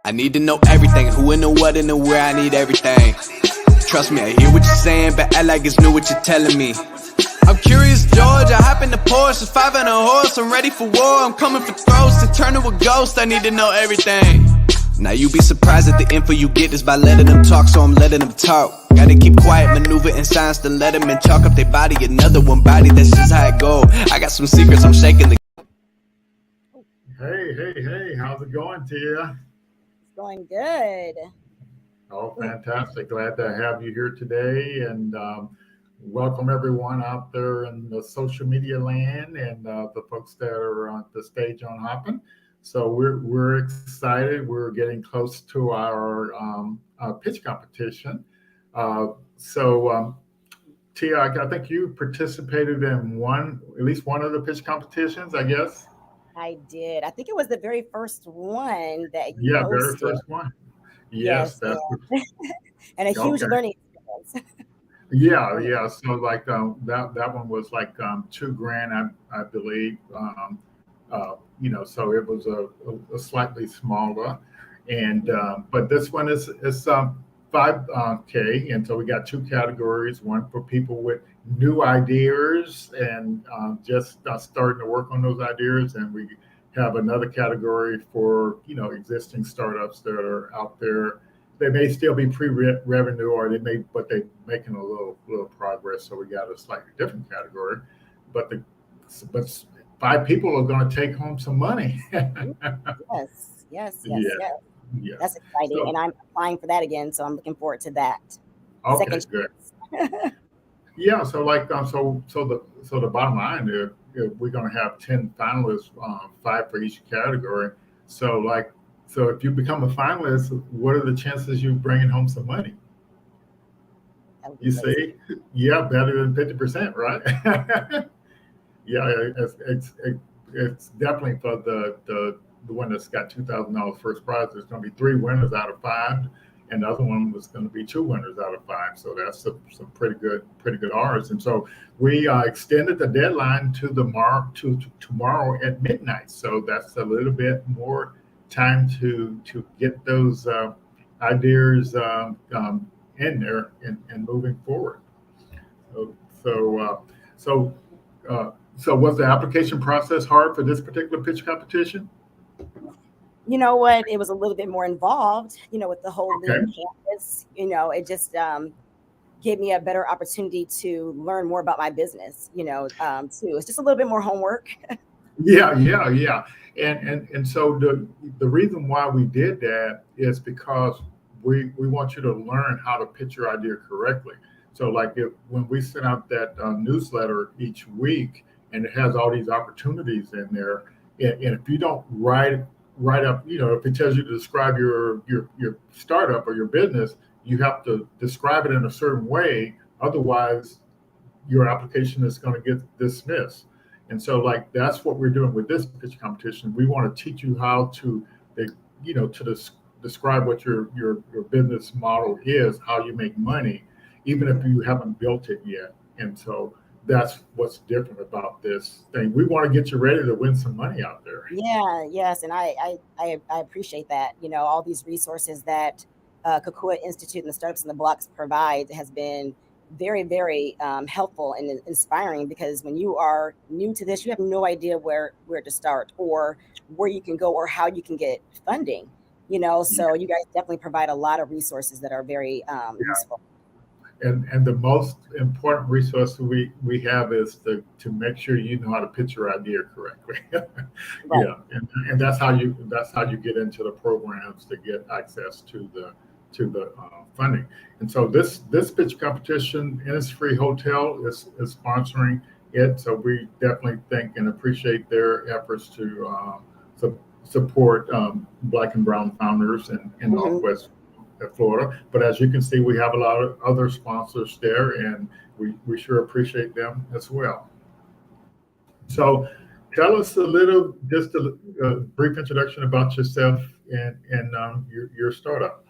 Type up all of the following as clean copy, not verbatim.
I need to know everything, who and the what and the where, I need everything. Trust me, I hear what you're saying, but act like it's new what you're telling me. I'm curious, George, I hop in the Porsche, it's 5 and a horse, I'm ready for war, I'm coming for throats, to turn to a ghost, I need to know everything. Now you be surprised at the info you get is by letting them talk, so I'm letting them talk. Gotta keep quiet, maneuver in silence, then let them in, chalk up their body, another one body, that's just how it go. I got some secrets, I'm shaking the... Hey, how's it going, Tia? Going good. Oh, fantastic. Glad to have you here today, and welcome everyone out there in the social media land and the folks that are on the stage on Hoppin'. So we're excited. We're getting close to our pitch competition. Tia, I think you participated in at least one of the pitch competitions, I guess. I did. I think it was the very first one that you Yeah, very hosted. first one. Yes, Yes, that's and a huge okay. learning experience. Yeah, Learning. yeah. So like that one was like 2 grand, I believe. So it was a slightly smaller, and but this one is 5K, and so we got two categories: one for people with new ideas and just starting to work on those ideas, and we have another category for existing startups that are out there. They may still be pre-revenue, or but they're making a little progress. So we got a slightly different category, but but 5 people are going to take home some money. Yes, yes, yes, Yeah, yes. yeah. That's exciting, So and I'm applying for that again, so I'm looking forward to that. okay, Second good. chance. Yeah, so like the bottom line is we're going to have 10 finalists, 5 for each category. So so if you become a finalist, what are the chances you bringing home some money? That would be You amazing. see, yeah, better than 50%, right? Yeah, it's definitely for the one that's got $2,000 first prize. There's going to be 3 winners out of 5, and the other one was going to be 2 winners out of 5. So that's some pretty good odds. And so we extended the deadline to tomorrow at midnight. So that's a little bit more time to get those ideas in there and moving forward. So so so so was the application process hard for this particular pitch competition? You know what? It was a little bit more involved, with the whole Okay. live campus. It just gave me a better opportunity to learn more about my business, too. It's just a little bit more homework. Yeah, yeah, yeah. And so the reason why we did that is because we want you to learn how to pitch your idea correctly. So like if when we send out that newsletter each week and it has all these opportunities in there, and if you don't write up, if it tells you to describe your startup or your business, you have to describe it in a certain way. Otherwise, your application is going to get dismissed. And so, like, that's what we're doing with this pitch competition. We want to teach you how to, describe what your business model is, how you make money, even if you haven't built it yet. And so that's what's different about this thing. We want to get you ready to win some money out there. Yeah, yes, and I appreciate that. All these resources that Kukua Institute and the Startups and the Blocks provide has been very, very helpful and inspiring, because when you are new to this, you have no idea where to start or where you can go or how you can get funding. So you guys definitely provide a lot of resources that are very useful. And the most important resource we have is to make sure you know how to pitch your idea correctly. Right. Yeah, and that's how you get into the programs to get access to the funding. And so this pitch competition, Innisfree Hotel is sponsoring it. So we definitely think and appreciate their efforts to support Black and Brown founders in Hmm. Northwest Florida. But as you can see, we have a lot of other sponsors there, and we sure appreciate them as well. So tell us just a brief introduction about yourself and your startup.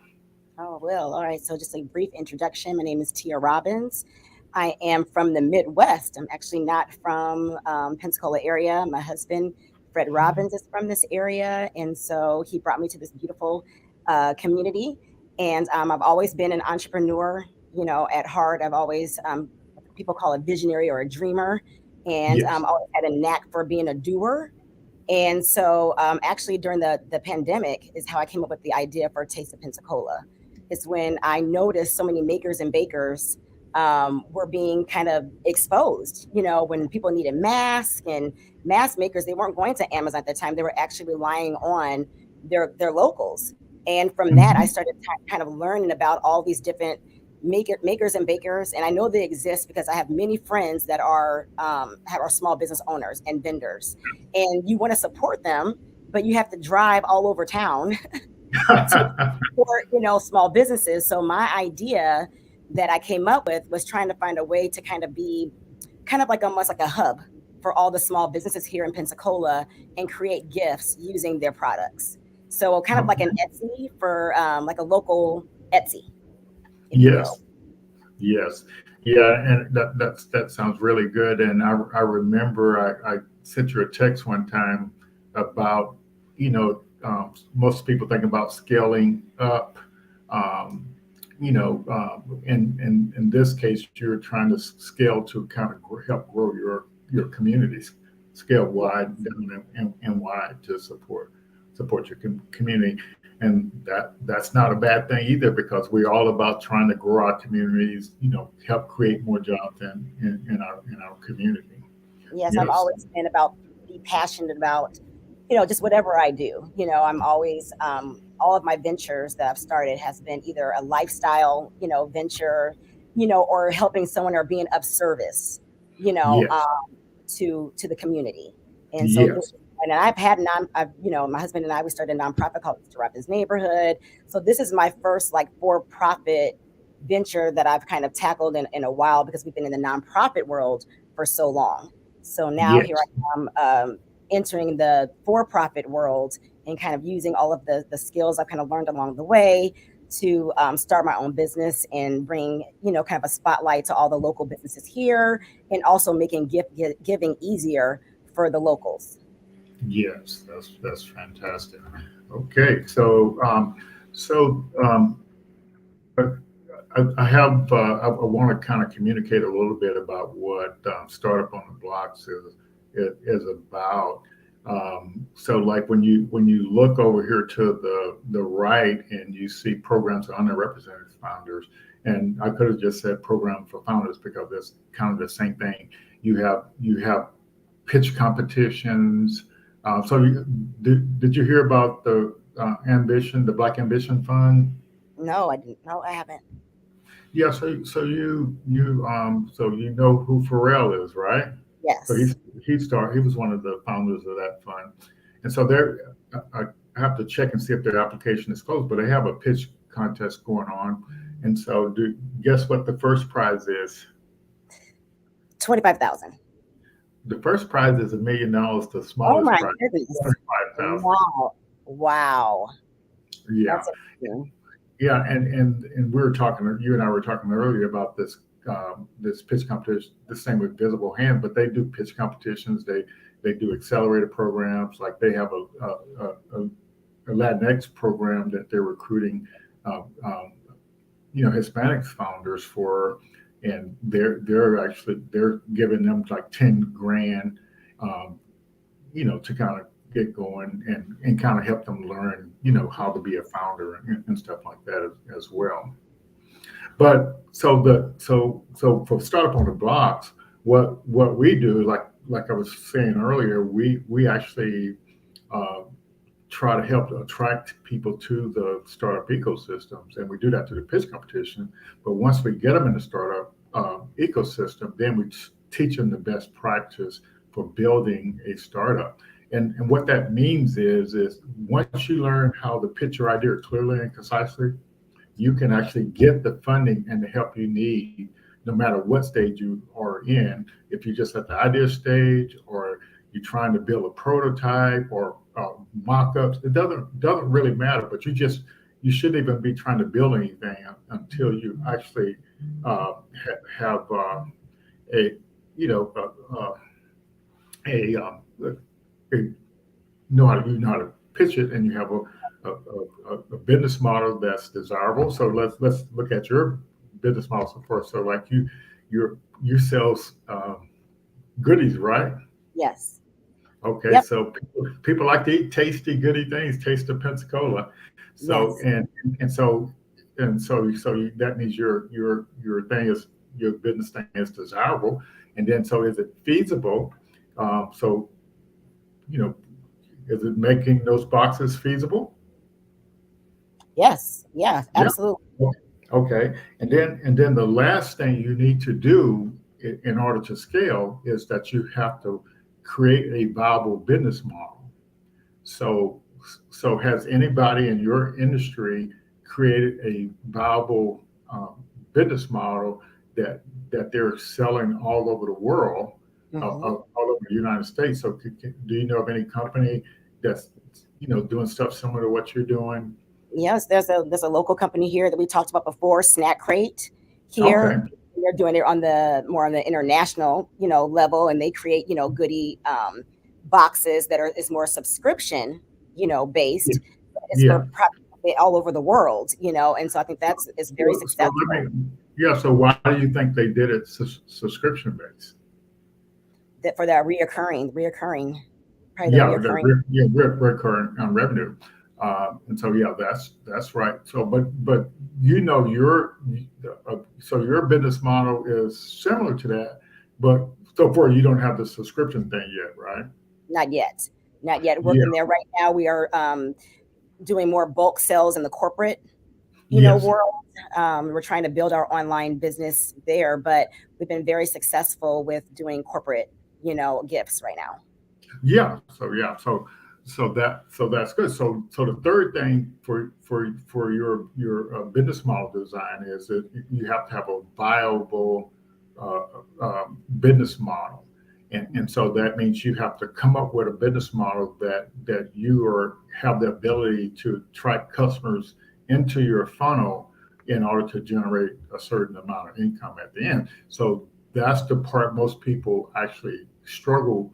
Oh, well, all right. So, just a brief introduction. My name is Tia Robbins. I am from the Midwest. I'm actually not from Pensacola area. My husband, Fred Robbins, is from this area, and so he brought me to this beautiful community. And I've always been an entrepreneur. At heart, I've always what people call a visionary or a dreamer, and Yes. always had a knack for being a doer. And so, actually, during the pandemic, is how I came up with the idea for Taste of Pensacola. It's when I noticed so many makers and bakers were being kind of exposed. When people needed masks and mask makers, they weren't going to Amazon at the time. They were actually relying on their locals. And from that, I Mhm. started kind of learning about all these different makers and bakers, and I know they exist because I have many friends that are small business owners and vendors, and you want to support them, but you have to drive all over town to support, small businesses. So my idea that I came up with was trying to find a way to kind of be kind of like almost like a hub for all the small businesses here in Pensacola and create gifts using their products. So kind of like an Etsy for like a local Etsy, if you will. Yes. Yes. Yeah, and that sounds really good. And I remember I sent you a text one time about, most people think about scaling up. Um, in this case, you're trying to scale to kind of help grow your communities, scale wide and wide to support your community. And that's not a bad thing either, because we're all about trying to grow our communities, help create more jobs in our community. Yes, I've Yes. always been about be passionate about, just whatever I do. I'm always all of my ventures that I've started has been either a lifestyle, venture, or helping someone or being of service, you know, Yes. um, to the community. And so this, Yes. and my husband and I, we started a nonprofit called Mr. Robin's Neighborhood. So this is my first like for-profit venture that I've kind of tackled in a while, because we've been in the nonprofit world for so long. So now here Yes. I am, entering the for-profit world and kind of using all of the skills I've kind of learned along the way to start my own business and bring, kind of a spotlight to all the local businesses here, and also making giving easier for the locals. Yes. That's fantastic. Okay. So I have I want to kind of communicate a little bit about what Startup on the Blocks is about. So like when you look over here to the right and you see programs for underrepresented founders, and I could have just said program for founders because it's kind of the same thing. You have pitch competitions. Did you hear about the the Black Ambition Fund? No, I didn't. No, I haven't. Yeah, so you know who Pharrell is, right? So Yes. he was one of the founders of that fund, and so I have to check and see if their application is closed, but they have a pitch contest going on, and so guess what the first prize is? 25,000. The first prize is $1 million. The Oh smallest my prize is goodness. 25,000. Wow. Wow. Yeah. That's amazing. Yeah, and you and I were talking earlier about this pitch competition. The same with Visible Hand, but they do pitch competitions. They do accelerator programs. Like they have a Latinx program that they're recruiting, uh, um, Hispanic founders for, and they're giving them like 10 grand, um, to kind of get going and kind of help them learn, how to be a founder and stuff like that as well. But so for Startup on the Blocks, what we do, like I was saying earlier, we actually uh, try to help attract people to the startup ecosystems, and we do that through the pitch competition. But once we get them in the startup ecosystem, then we teach them the best practice for building a startup. And what that means is once you learn how to pitch your idea clearly and concisely, you can actually get the funding and the help you need, no matter what stage you are in. If you're just at the idea stage, or you're trying to build a prototype or mock-ups, it doesn't really matter. But you shouldn't even be trying to build anything until you actually have a you know a, you know how to pitch it, and you have a business model that's desirable. So let's look at your business model first. So like you sell goodies, right? Yes. Okay, Yep. so people like to eat tasty, goody things, taste of Pensacola. So Yes. that means your business thing is desirable, and then so is it feasible? So you know, is it making those boxes feasible? Yes. Yeah. Yeah. Absolutely. Okay. And then the last thing you need to do in order to scale is that you have to create a viable business model. So so has anybody in your industry created a viable business model that they're selling all over the world, Hmm. all over the United States. So do you know of any company that's, doing stuff similar to what you're doing? Yes, there's a local company here that we talked about before, Snack Crate Okay. here. They're doing it on the more on the international, level, and they create, goodie boxes that is more subscription, Yeah. based. It's for Yeah. probably all over the world, and so I think that's is very So successful. yeah. So why do you think they did it subscription based? That for that reoccurring, probably the Yeah, reoccurring. recurrent revenue. And so yeah, that's right. So but so your business model is similar to that, but so far you don't have the subscription thing yet, right? Not yet, not yet. Yeah. Working there right now. We are doing more bulk sales in the corporate, Yes. world. We're trying to build our online business there, but we've been very successful with doing corporate, gifts right now. Yeah. So yeah. So that's good. So the third thing for your business model design is that you have to have a viable uh, business model, and so that means you have to come up with a business model that you have the ability to attract customers into your funnel in order to generate a certain amount of income at the end. So that's the part most people actually struggle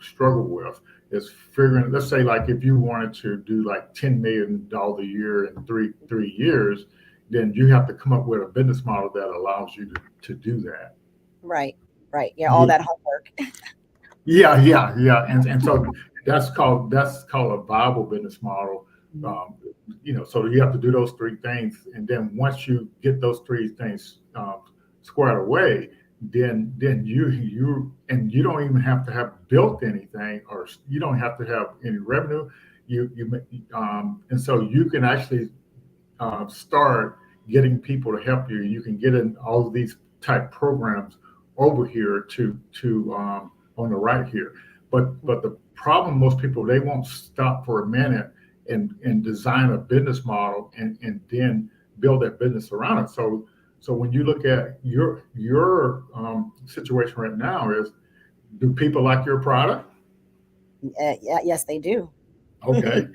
with, is figuring. Let's say like if you wanted to do like $10 million a year in three years, then you have to come up with a business model that allows you to do that. Right, right. Yeah, all Yeah, that homework. yeah. And so that's called a viable business model. Um, so you have to do those three things, and then once you get those three things squared away, then you don't even have to have built anything, or you don't have to have any revenue. And so you can actually start getting people to help you. You can get in all of these type programs over here to on the right here. But the problem, most people, they won't stop for a minute and design a business model and then build that business around it. So when you look at your situation right now, is, do people like your product? Yeah, yes, they do. Okay.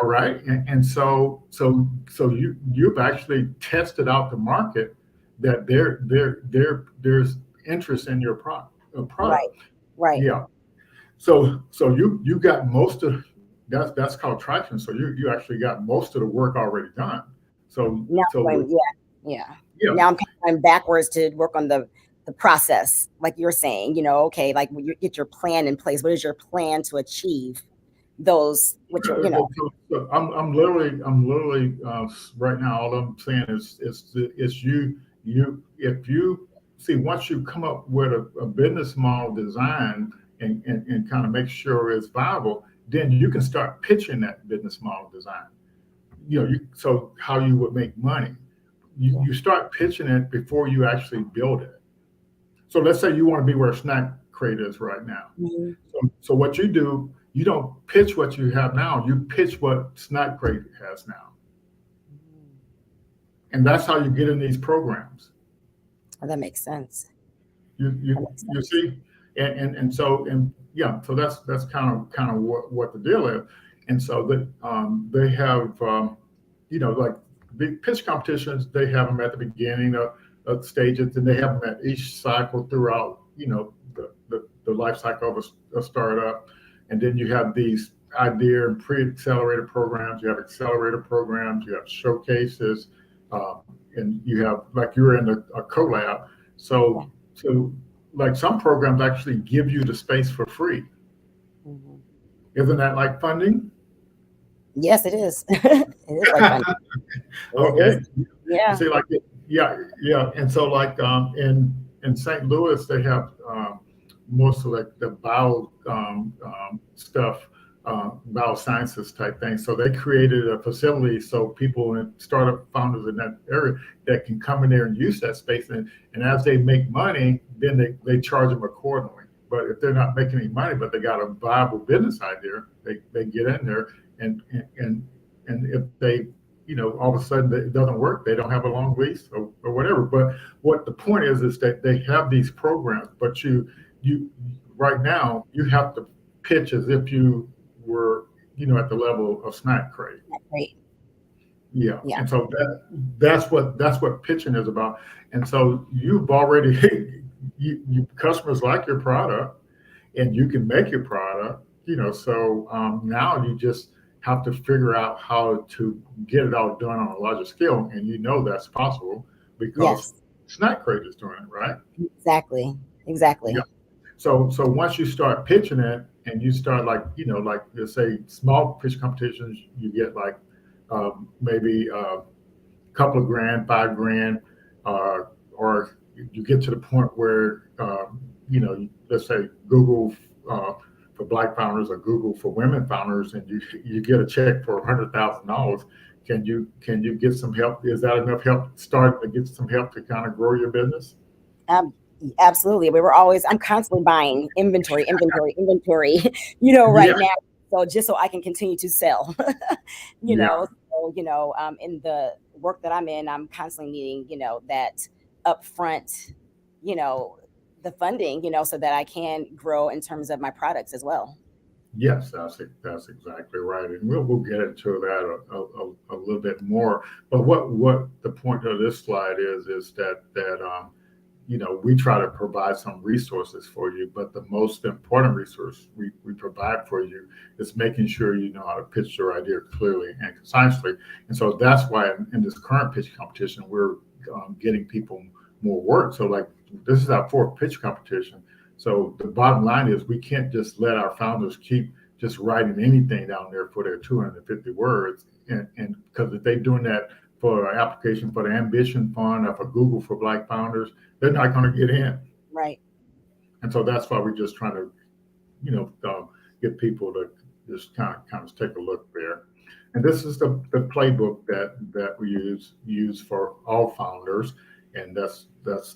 All right. And so you've actually tested out the market, that there's interest in your Right, product. right. Yeah. So you got most of that's called traction. So you actually got most of the work already done. So Now so I'm going, yeah. yeah. Now I'm kind of going backwards to work on the process, like you're saying. Okay, like when you get your plan in place, what is your plan to achieve those? What you're, So I'm literally right now. All I'm saying is you if you see, once you come up with a business model design and kind of make sure it's viable, then you can start pitching that business model design. So how you would make money, yeah. you start pitching it before you actually build it. So let's say you want to be where Snack Crate is right now. Mhm. So what you do, you don't pitch what you have now. You pitch what Snack Crate has now, and that's how you get in these programs. Oh, that makes sense. You That you makes you sense. see, and yeah. So that's kind of what the deal is. And so that they have like big pitch competitions. They have them at the beginning of stages, and they have them at each cycle throughout the life cycle of a startup. And then you have these idea and pre-accelerator programs. You have accelerator programs. You have showcases, uh, and you have, like, you're in a collab. Yeah. So like some programs actually give you the space for free. Mhm. Isn't that like funding? Yes, it is. It is like fun. It is. Okay. You Yeah. see, like, yeah. And so like in St. Louis, they have most of like the stuff, biosciences type thing. So they created a facility so people and startup founders in that area that can come in there and use that space. And as they make money, then they charge them accordingly. But if they're not making any money, but they got a viable business idea, they get in there, and and and if they, all of a sudden it doesn't work, they don't have a long lease or whatever. But what the point is that they have these programs, but you right now you have to pitch as if you were, at the level of Snack Crate. Great. Yeah. Yeah. And so that's what pitching is about. And so you've already you customers like your product, and you can make your product, so now you just have to figure out how to get it all done on a larger scale, and that's possible because Yes. Snack Crate is doing it, right? Exactly. Yeah. So once you start pitching it and you start like let's say small pitch competitions, you get like maybe a couple of grand, $5,000, or you get to the point where let's say Google for Black founders or Google for women founders, and you get a check for $100,000. Can you get some help? Is that enough help to get some help to kind of grow your business? Absolutely. I'm constantly buying inventory, right now. So just so I can continue to sell, in the work that I'm in, I'm constantly needing, that upfront, the funding, so that I can grow in terms of my products as well. Yes, that's exactly right, and we'll get into that a little bit more. But what the point of this slide is that we try to provide some resources for you, but the most important resource we provide for you is making sure you know how to pitch your idea clearly and concisely. And so that's why in this current pitch competition, we're getting people more work. So like this is our fourth pitch competition. So the bottom line is we can't just let our founders keep just writing anything down there for their 250 words. And because if they're doing that for an application for the Ambition Fund or for Google for Black founders, they're not going to get in. Right. And so that's why we're just trying to, get people to just kind of take a look there. And this is the playbook that we use for all founders. And that's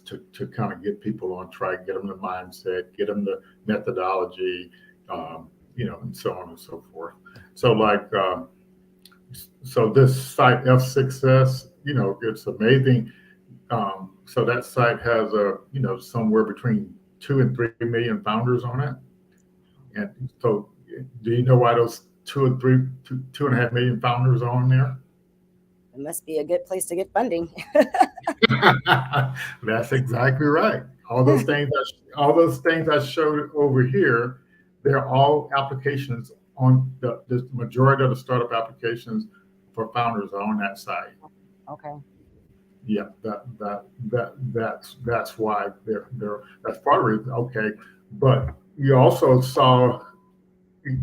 to kind of get people on track, get them the mindset, get them the methodology, and so on and so forth. So like, so this site F6S, it's amazing. So that site has somewhere between 2 and 3 million founders on it. And so do you know why those 2.5 million founders are on there? It must be a good place to get funding. That's exactly right. All those things I showed over here, they're all applications on the majority of the startup applications for founders are on that site. Okay. Yeah, that's why they're that's part of it. Okay, but you also saw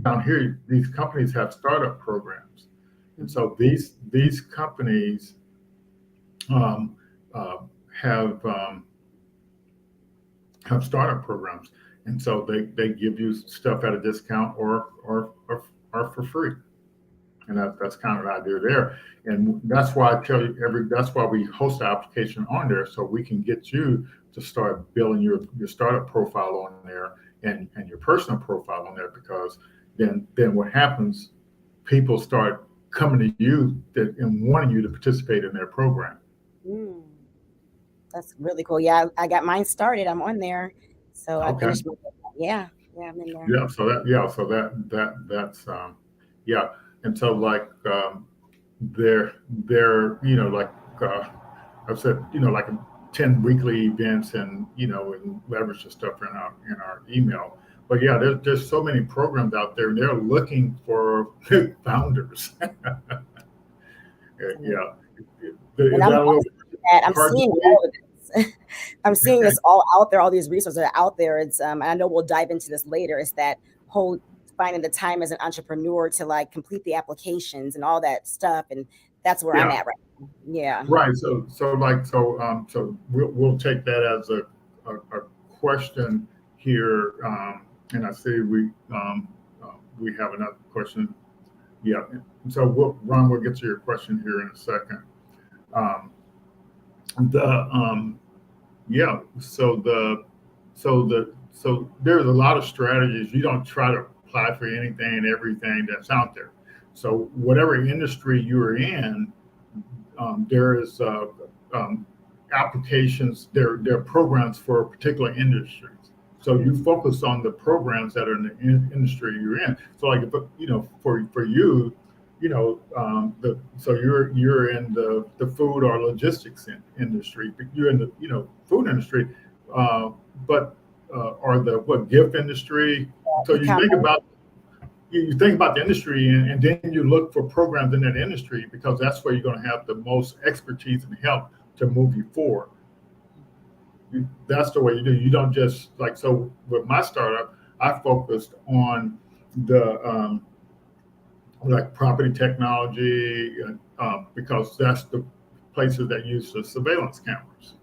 down here these companies have startup programs, and so these companies have startup programs, and so they give you stuff at a discount or for free. And that's kind of the idea there. And that's why I tell you that's why we host the application on there, so we can get you to start building your startup profile on there and your personal profile on there, because then what happens, people start coming to you and wanting you to participate in their program. That's really cool. Yeah, I got mine started. I'm on there. So I finished my, I'm in there. Yeah, that's And so like they're like I've said, like 10 weekly events and and leverage the stuff in our email. But yeah, there's so many programs out there, and they're looking for founders. Yeah. I'm seeing all of this. I'm seeing this all out there. All these resources are out there. It's I know we'll dive into this later. It's that whole finding the time as an entrepreneur to like complete the applications and all that stuff, and that's where I'm at right now. Yeah. Right. So we'll take that as a question here, and I see we have another question. Yeah. So Ron, we'll get to your question here in a second. So there's a lot of strategies. You don't try to apply for anything and everything that's out there. So whatever industry you're in, there is applications. There are programs for particular industries. So you focus on the programs that are in the industry you're in. So like, for you, so you're in the food or logistics industry. You're in the food industry, but or the gift industry. So you think about the industry, and then you look for programs in that industry because that's where you're going to have the most expertise and help to move you forward. That's the way you do. You don't just so with my startup, I focused on the property technology because that's the places that use the surveillance cameras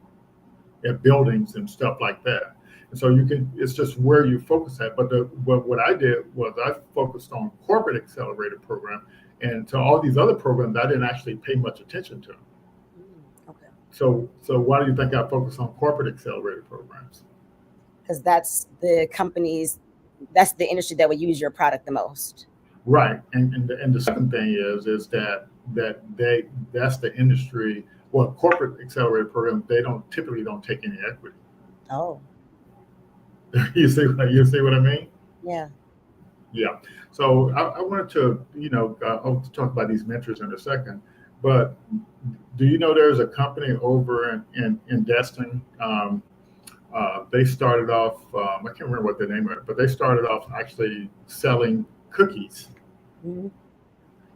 at buildings and stuff like that. And so it's just where you focus at. But what I did was I focused on corporate accelerator program, and to all these other programs, I didn't actually pay much attention to them. Okay. So why do you think I focus on corporate accelerator programs? Because that's the industry that would use your product the most. Right. And the second thing is that that's the industry. Well, corporate accelerator program, they typically don't take any equity. Oh. You see what I mean? Yeah. Yeah. So I wanted to, I'll talk about these mentors in a second, but do you know there's a company over in Destin? They started off, I can't remember what the name of it, but they started off actually selling cookies. Mm-hmm.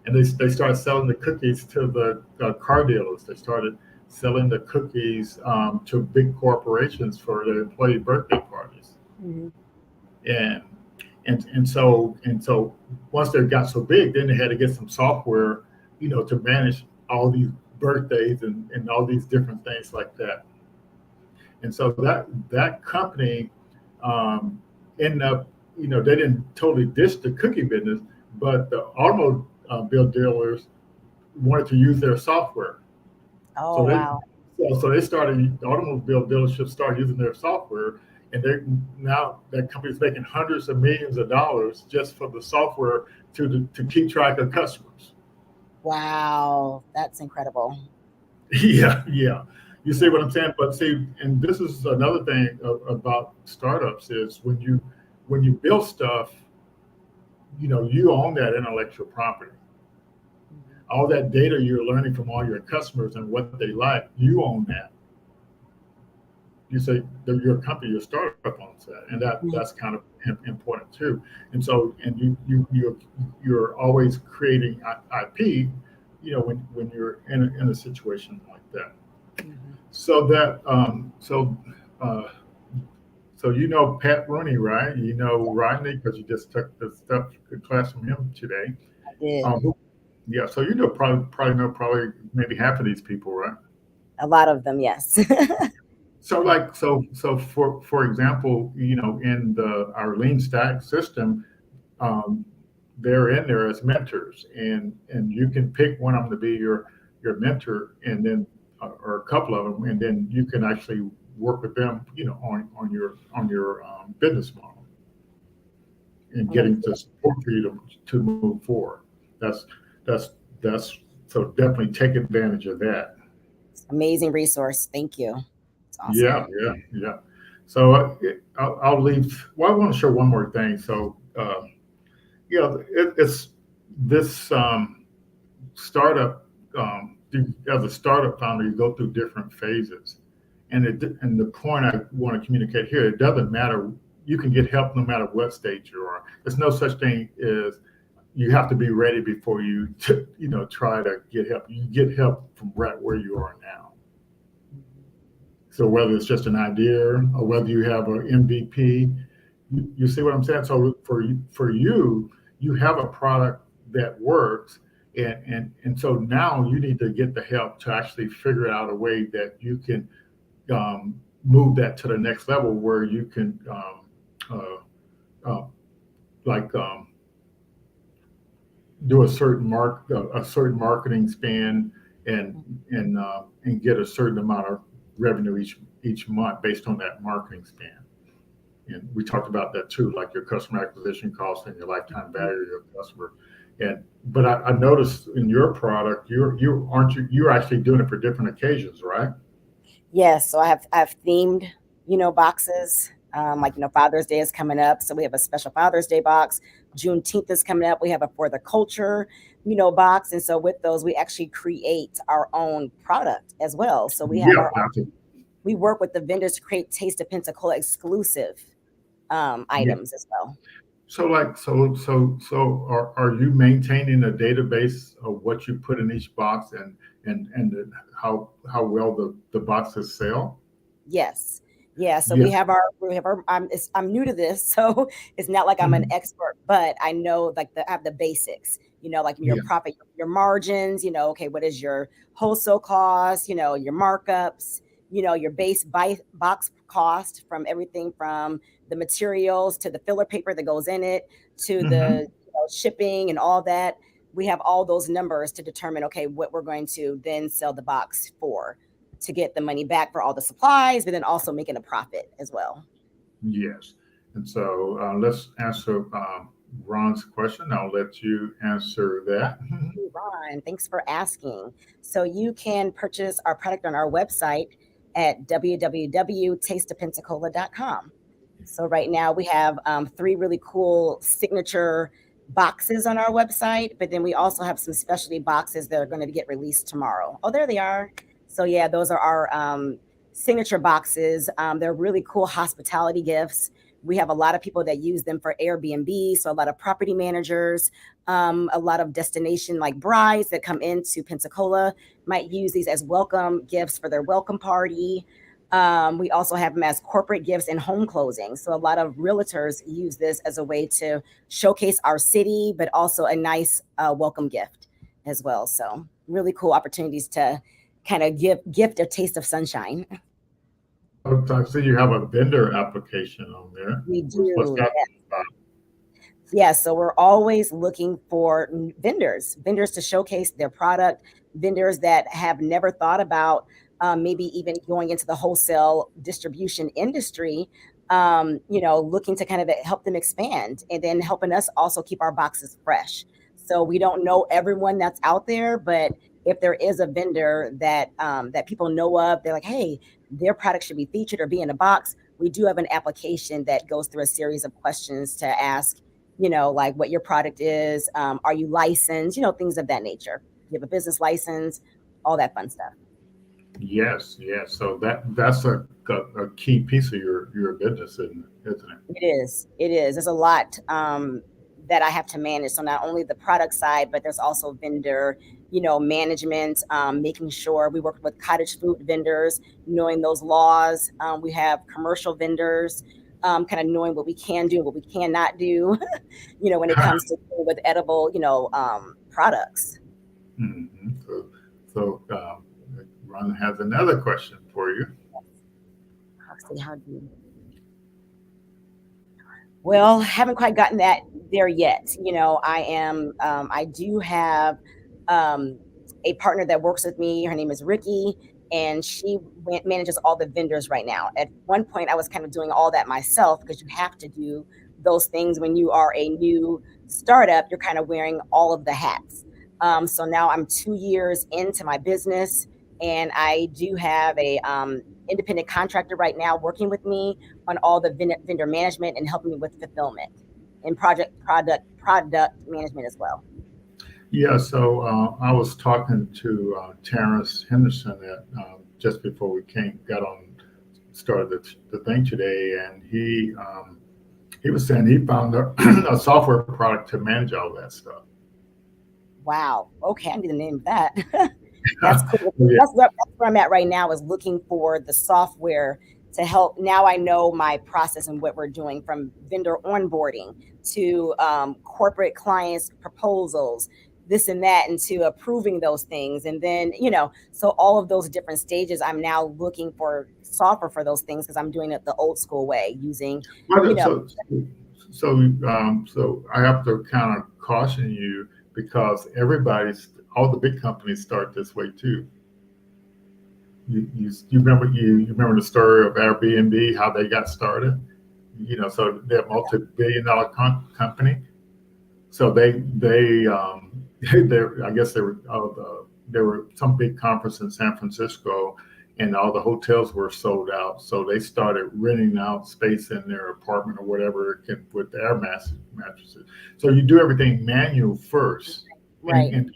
And they started selling the cookies to the car dealers. They started selling the cookies to big corporations for their employee birthday parties. Mm-hmm. And so once they got so big, then they had to get some software, to manage all these birthdays and all these different things like that. And so that company ended up, they didn't totally ditch the cookie business, but the automobile dealers wanted to use their software. Oh, so wow. So the automobile dealerships started using their software, and now that company's making hundreds of millions of dollars just for the software to keep track of customers. Wow, that's incredible. Yeah. You see what I'm saying? But see, and this is another thing about startups is when you build stuff, you own that intellectual property. All that data you're learning from all your customers and what they like, you own that. You say your company, your startup owns that, and that's kind of important too. And so, and you're always creating IP, when you're in a situation like that. Mm-hmm. So Pat Rooney, right? Rodney because you just took the class from him today. I did. Yeah, so probably know maybe half of these people, right? A lot of them, yes. So for example, in our lean stack system, they're in there as mentors, and you can pick one of them to be your mentor, and then or a couple of them, and then you can actually work with them, on your business model and getting the support for you to move forward. That's so definitely take advantage of that. Amazing resource. Thank you. It's awesome. Yeah. So I'll leave. Well, I want to show one more thing. So it's this startup. As a startup founder, you go through different phases, and the point I want to communicate here, it doesn't matter. You can get help no matter what stage you are. There's no such thing as you have to be ready before you try to get help. You get help from right where you are now. So whether it's just an idea or whether you have an MVP, you see what I'm saying? So for you, you have a product that works, and so now you need to get the help to actually figure out a way that you can move that to the next level where you can do a certain marketing spend and get a certain amount of revenue each month based on that marketing spend. And we talked about that too, like your customer acquisition cost and your lifetime value of your customer. But I noticed in your product, you're actually doing it for different occasions, right? Yes. So I have themed, boxes Like, Father's Day is coming up, so we have a special Father's Day box. Juneteenth is coming up. We have a For the Culture, box. And so with those, we actually create our own product as well. So we have Yeah, our own, we work with the vendors to create Taste of Pensacola exclusive yeah. items as well. So are you maintaining a database of what you put in each box how well the boxes sell? Yes. Yeah. So Yeah. we have our, I'm new to this, so it's not like I'm an Mhm. expert, but I know like I have the basics, like your Yeah. profit, your margins, okay, what is your wholesale cost, your markups, your base box cost from everything from the materials to the filler paper that goes in it to Hmm. the shipping and all that. We have all those numbers to determine, okay, what we're going to then sell the box for to get the money back for all the supplies, but then also making a profit as well. Yes. And so let's answer Ron's question. I'll let you answer that. Hey, Ron, thanks for asking. So you can purchase our product on our website at www.tasteofpensacola.com. So right now we have 3 really cool signature boxes on our website, but then we also have some specialty boxes that are going to get released tomorrow. Oh, there they are. So yeah, those are our signature boxes. They're really cool hospitality gifts. We have a lot of people that use them for Airbnb, so a lot of property managers, a lot of destination like brides that come into Pensacola might use these as welcome gifts for their welcome party. We also have them as corporate gifts and home closing. So a lot of realtors use this as a way to showcase our city, but also a nice welcome gift as well. So really cool opportunities to kind of gift a taste of sunshine. I see you have a vendor application on there. We What's do. that about? Yeah, so we're always looking for vendors to showcase their product, vendors that have never thought about maybe even going into the wholesale distribution industry, looking to kind of help them expand and then helping us also keep our boxes fresh. So we don't know everyone that's out there, but if there is a vendor that people know of, they're like, hey, their product should be featured or be in a box. We do have an application that goes through a series of questions to ask like what your product is. Are you licensed? Things of that nature. You have a business license, all that fun stuff. Yes, yes. So that's a key piece of your business, isn't it? It is. It is. There's a lot that I have to manage. So not only the product side, but there's also vendor, management, making sure we work with cottage food vendors, knowing those laws. We have commercial vendors, kind of knowing what we can do, what we cannot do, when it comes to with edible, products. Hmm. So Ron has another question for you. I'll see how do you. Well, haven't quite gotten that there yet. I do have a partner that works with me. Her name is Ricky, and she manages all the vendors right now. At one point, I was kind of doing all that myself because you have to do those things when you are a new startup. You're kind of wearing all of the hats. So now I'm 2 years into my business, and I do have a independent contractor right now working with me on all the vendor management and helping me with fulfillment and product management as well. Yeah, so I was talking to Terrence Henderson just before we got on, started the thing today, and he was saying he found a software product to manage all that stuff. Wow. Okay, I need to name that. That's cool. Yeah. That's where I'm at right now, is looking for the software to help. Now I know my process and what we're doing, from vendor onboarding to corporate clients proposals, this and that, and to approving those things. And then, so all of those different stages, I'm now looking for software for those things because I'm doing it the old school way using, Well, so I have to kind of caution you, because all the big companies start this way too. You remember the story of Airbnb, how they got started? So they're a multi-billion-dollar company. So they I guess there were some big conference in San Francisco, and all the hotels were sold out. So they started renting out space in their apartment or whatever with air mattresses. So you do everything manual first, Right. and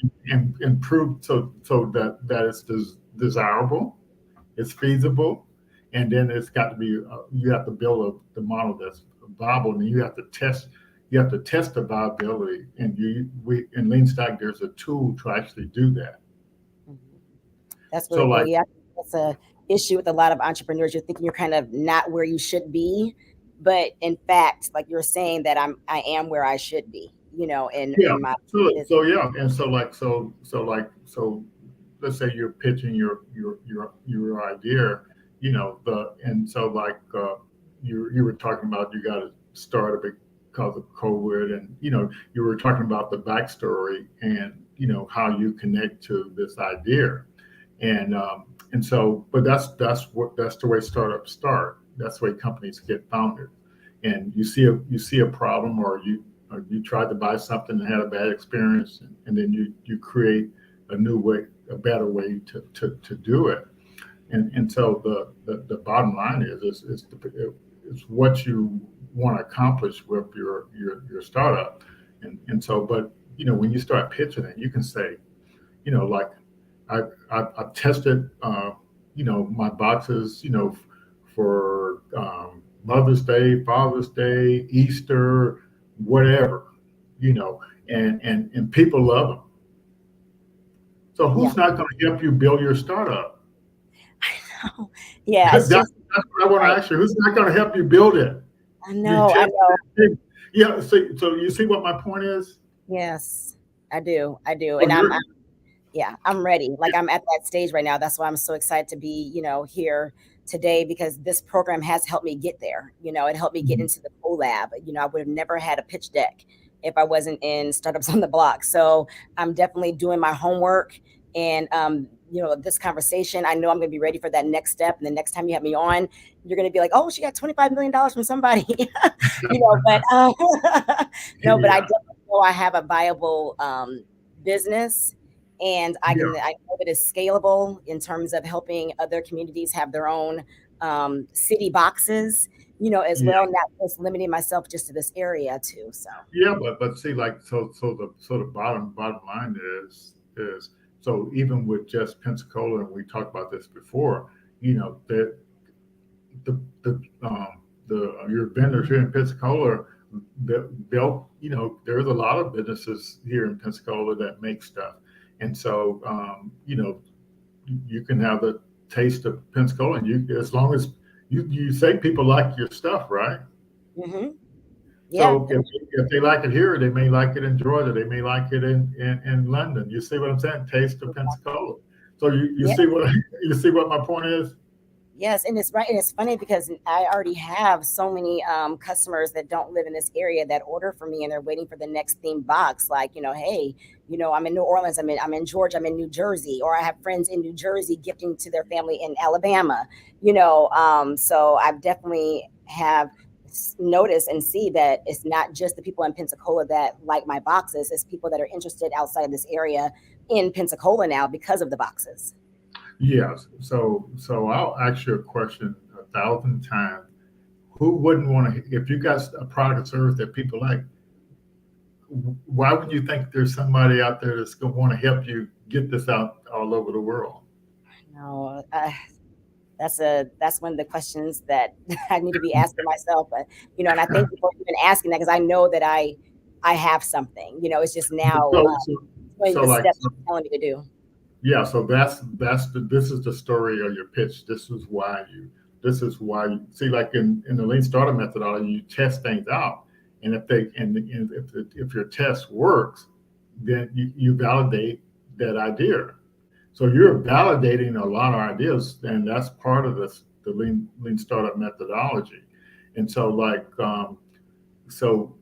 improve so that it's desirable, it's feasible, and then it's got to be you have to build the model that's viable, and you have to test. You have to test the viability, and we in Lean Stack there's a tool to actually do that. That's So really cool. like, Yeah, that's a issue with a lot of entrepreneurs. You're thinking you're kind of not where you should be, but in fact, like you're saying that I am where I should be. yeah. In my business. So yeah, and so let's say you're pitching your idea, and so like you were talking about you got to start a big because of COVID, and you were talking about the backstory and how you connect to this idea, and so but that's the way startups start. That's the way companies get founded, and you see a problem, or you tried to buy something and had a bad experience, and then you create a new way, a better way to do it. And so the bottom line is what you want to accomplish with your startup. And so, but when you start pitching it, you can say, like I've tested my boxes, for Mother's Day, Father's Day, Easter, whatever, and people love them. So Yeah. who's not going to help you build your startup? Yeah, it's That's just what I want to right. ask you. Who's not going to help you build it? I You know, I test know. it. Yeah. So you see what my point is? Yes, I do. I do. So And you're yeah, I'm ready. Like I'm at that stage right now. That's why I'm so excited to be, here today because this program has helped me get there. It helped me get into the collab. I would have never had a pitch deck if I wasn't in Startups on the Block. So I'm definitely doing my homework and this conversation. I know I'm going to be ready for that next step. And the next time you have me on, you're going to be like, oh, she got $25 million from somebody, but no, but I yeah, definitely know I have a viable business, and I yeah, know that it's scalable in terms of helping other communities have their own city boxes, as yeah, well, not just limiting myself just to this area too. So yeah. But see, like, so the bottom line is so even with just Pensacola, and we talked about this before, that the your vendors here in Pensacola, they'll there's a lot of businesses here in Pensacola that make stuff, and so you can have the taste of Pensacola, and you as long as you say people like your stuff, right? hmm yeah, So if they like it here, they may like it in Georgia, they may like it in London. You see what I'm saying? Taste of Pensacola. So you yeah. see what you see what my point is? Yes, and it's right, and it's funny because I already have so many customers that don't live in this area that order for me, and they're waiting for the next theme box. Like, hey, I'm in New Orleans, I'm in Georgia, I'm in New Jersey, or I have friends in New Jersey gifting to their family in Alabama. So I've definitely have noticed and see that it's not just the people in Pensacola that like my boxes; it's people that are interested outside of this area in Pensacola now because of the boxes. Yes. So I'll ask you a question 1,000 times. Who wouldn't want to, if you got a product or service that people like, why would you think there's somebody out there that's going to want to help you get this out all over the world? No, that's one of the questions that I need to be asking myself. But and I thank you for even asking that because I know that I have something. It's just now So, so, doing so the like, steps you're telling me to do. yeah, so this is the story of your pitch. This is why you see, like in the lean startup methodology, you test things out, and if your test works, then you validate that idea. So you're validating a lot of ideas, and that's part of the lean startup methodology. And so like so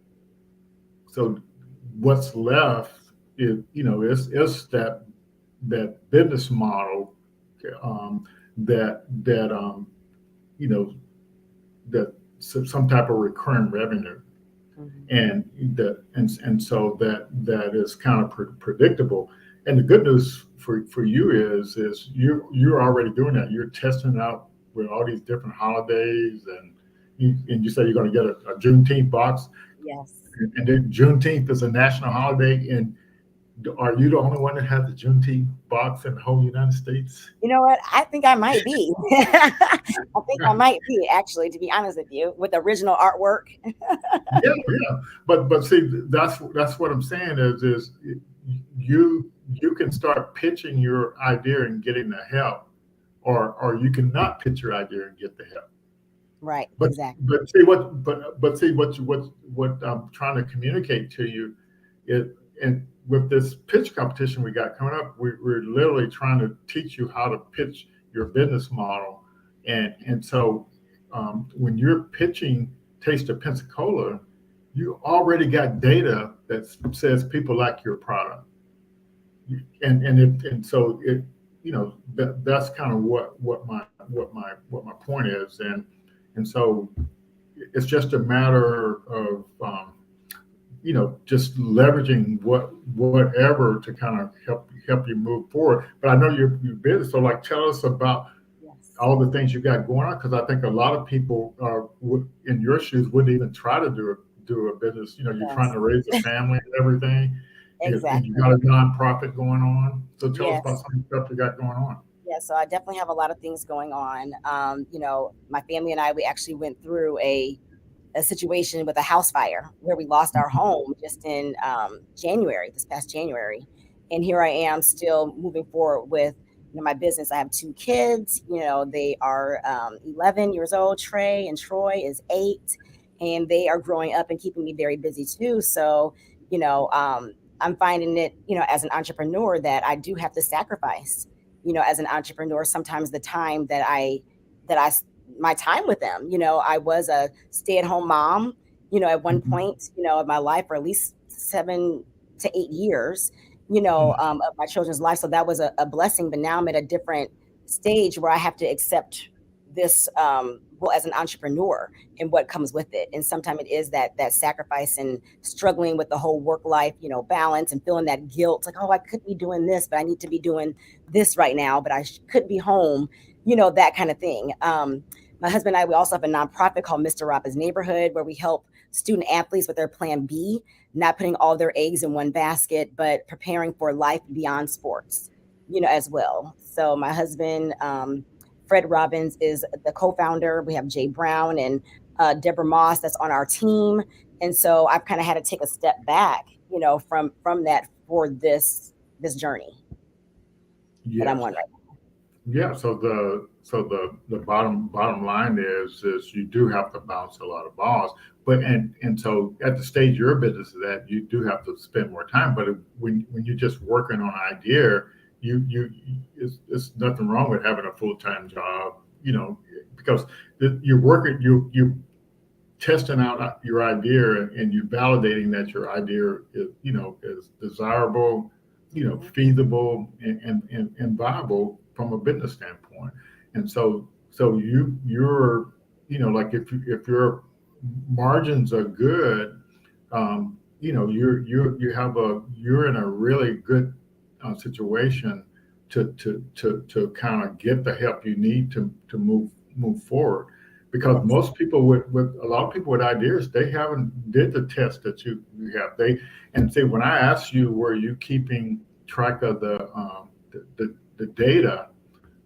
so what's left is is that business model, that you know that some type of recurring revenue, Mhm. and so that is kind of predictable. And the good news for you is you're already doing that. You're testing out with all these different holidays, and you say you're going to get a Juneteenth box, Yes. and then Juneteenth is a national holiday. And are you the only one that has the Juneteenth box in the whole United States? You know what? I think I might be. I think I might be, actually, to be honest with you, with original artwork. Yeah. But see, that's what I'm saying is you can start pitching your idea and getting the help, or you can not pitch your idea and get the help. Right. But Exactly. see what I'm trying to communicate to you is, and with this pitch competition we got coming up, we're literally trying to teach you how to pitch your business model, and so when you're pitching Taste of Pensacola, you already got data that says people like your product, and so it, that's kind of what my point is, and so it's just a matter of just leveraging whatever to kind of help you move forward. But I know you're busy, so like tell us about all the things you got going on, because I think a lot of people in your shoes wouldn't even try to do a business. You're trying to raise a family and everything. Exactly. And you got a nonprofit going on. So tell us Yes. about some of the stuff you got going on. Yeah, so I definitely have a lot of things going on. My family and I, we actually went through a situation with a house fire where we lost our home just in this past January. And here I am still moving forward with my business. I have 2 kids. They are 11 years old. Trey and Troy is 8, and they are growing up and keeping me very busy too. So, I'm finding it, as an entrepreneur, that I do have to sacrifice, as an entrepreneur, sometimes the time that my time with them. I was a stay-at-home mom, at one point, of my life, for at least 7 to 8 years, of my children's life. So that was a blessing. But now I'm at a different stage where I have to accept this as an entrepreneur and what comes with it. And sometimes it is that sacrifice and struggling with the whole work life, balance, and feeling that guilt, like, oh, I could be doing this, but I need to be doing this right now, but I could be home, that kind of thing. My husband and I, we also have a nonprofit called Mr. Robbins Neighborhood, where we help student athletes with their plan B, not putting all their eggs in one basket, but preparing for life beyond sports, as well. So my husband, Fred Robbins, is the co-founder. We have Jay Brown and Deborah Moss that's on our team. And so I've kind of had to take a step back, from that for this journey that I'm on right now. Yeah. So the bottom line is you do have to bounce a lot of balls, but and so at the stage your business is at, you do have to spend more time. But when you're just working on an idea, it's nothing wrong with having a full-time job, because you're working, you testing out your idea, and you validating that your idea is desirable, feasible, and viable from a business standpoint. And so you're like if your margins are good, you're in a really good situation to kind of get the help you need to move forward, because most people with a lot of people with ideas, they haven't did the test that you have. And say, when I asked you, were you keeping track of the data,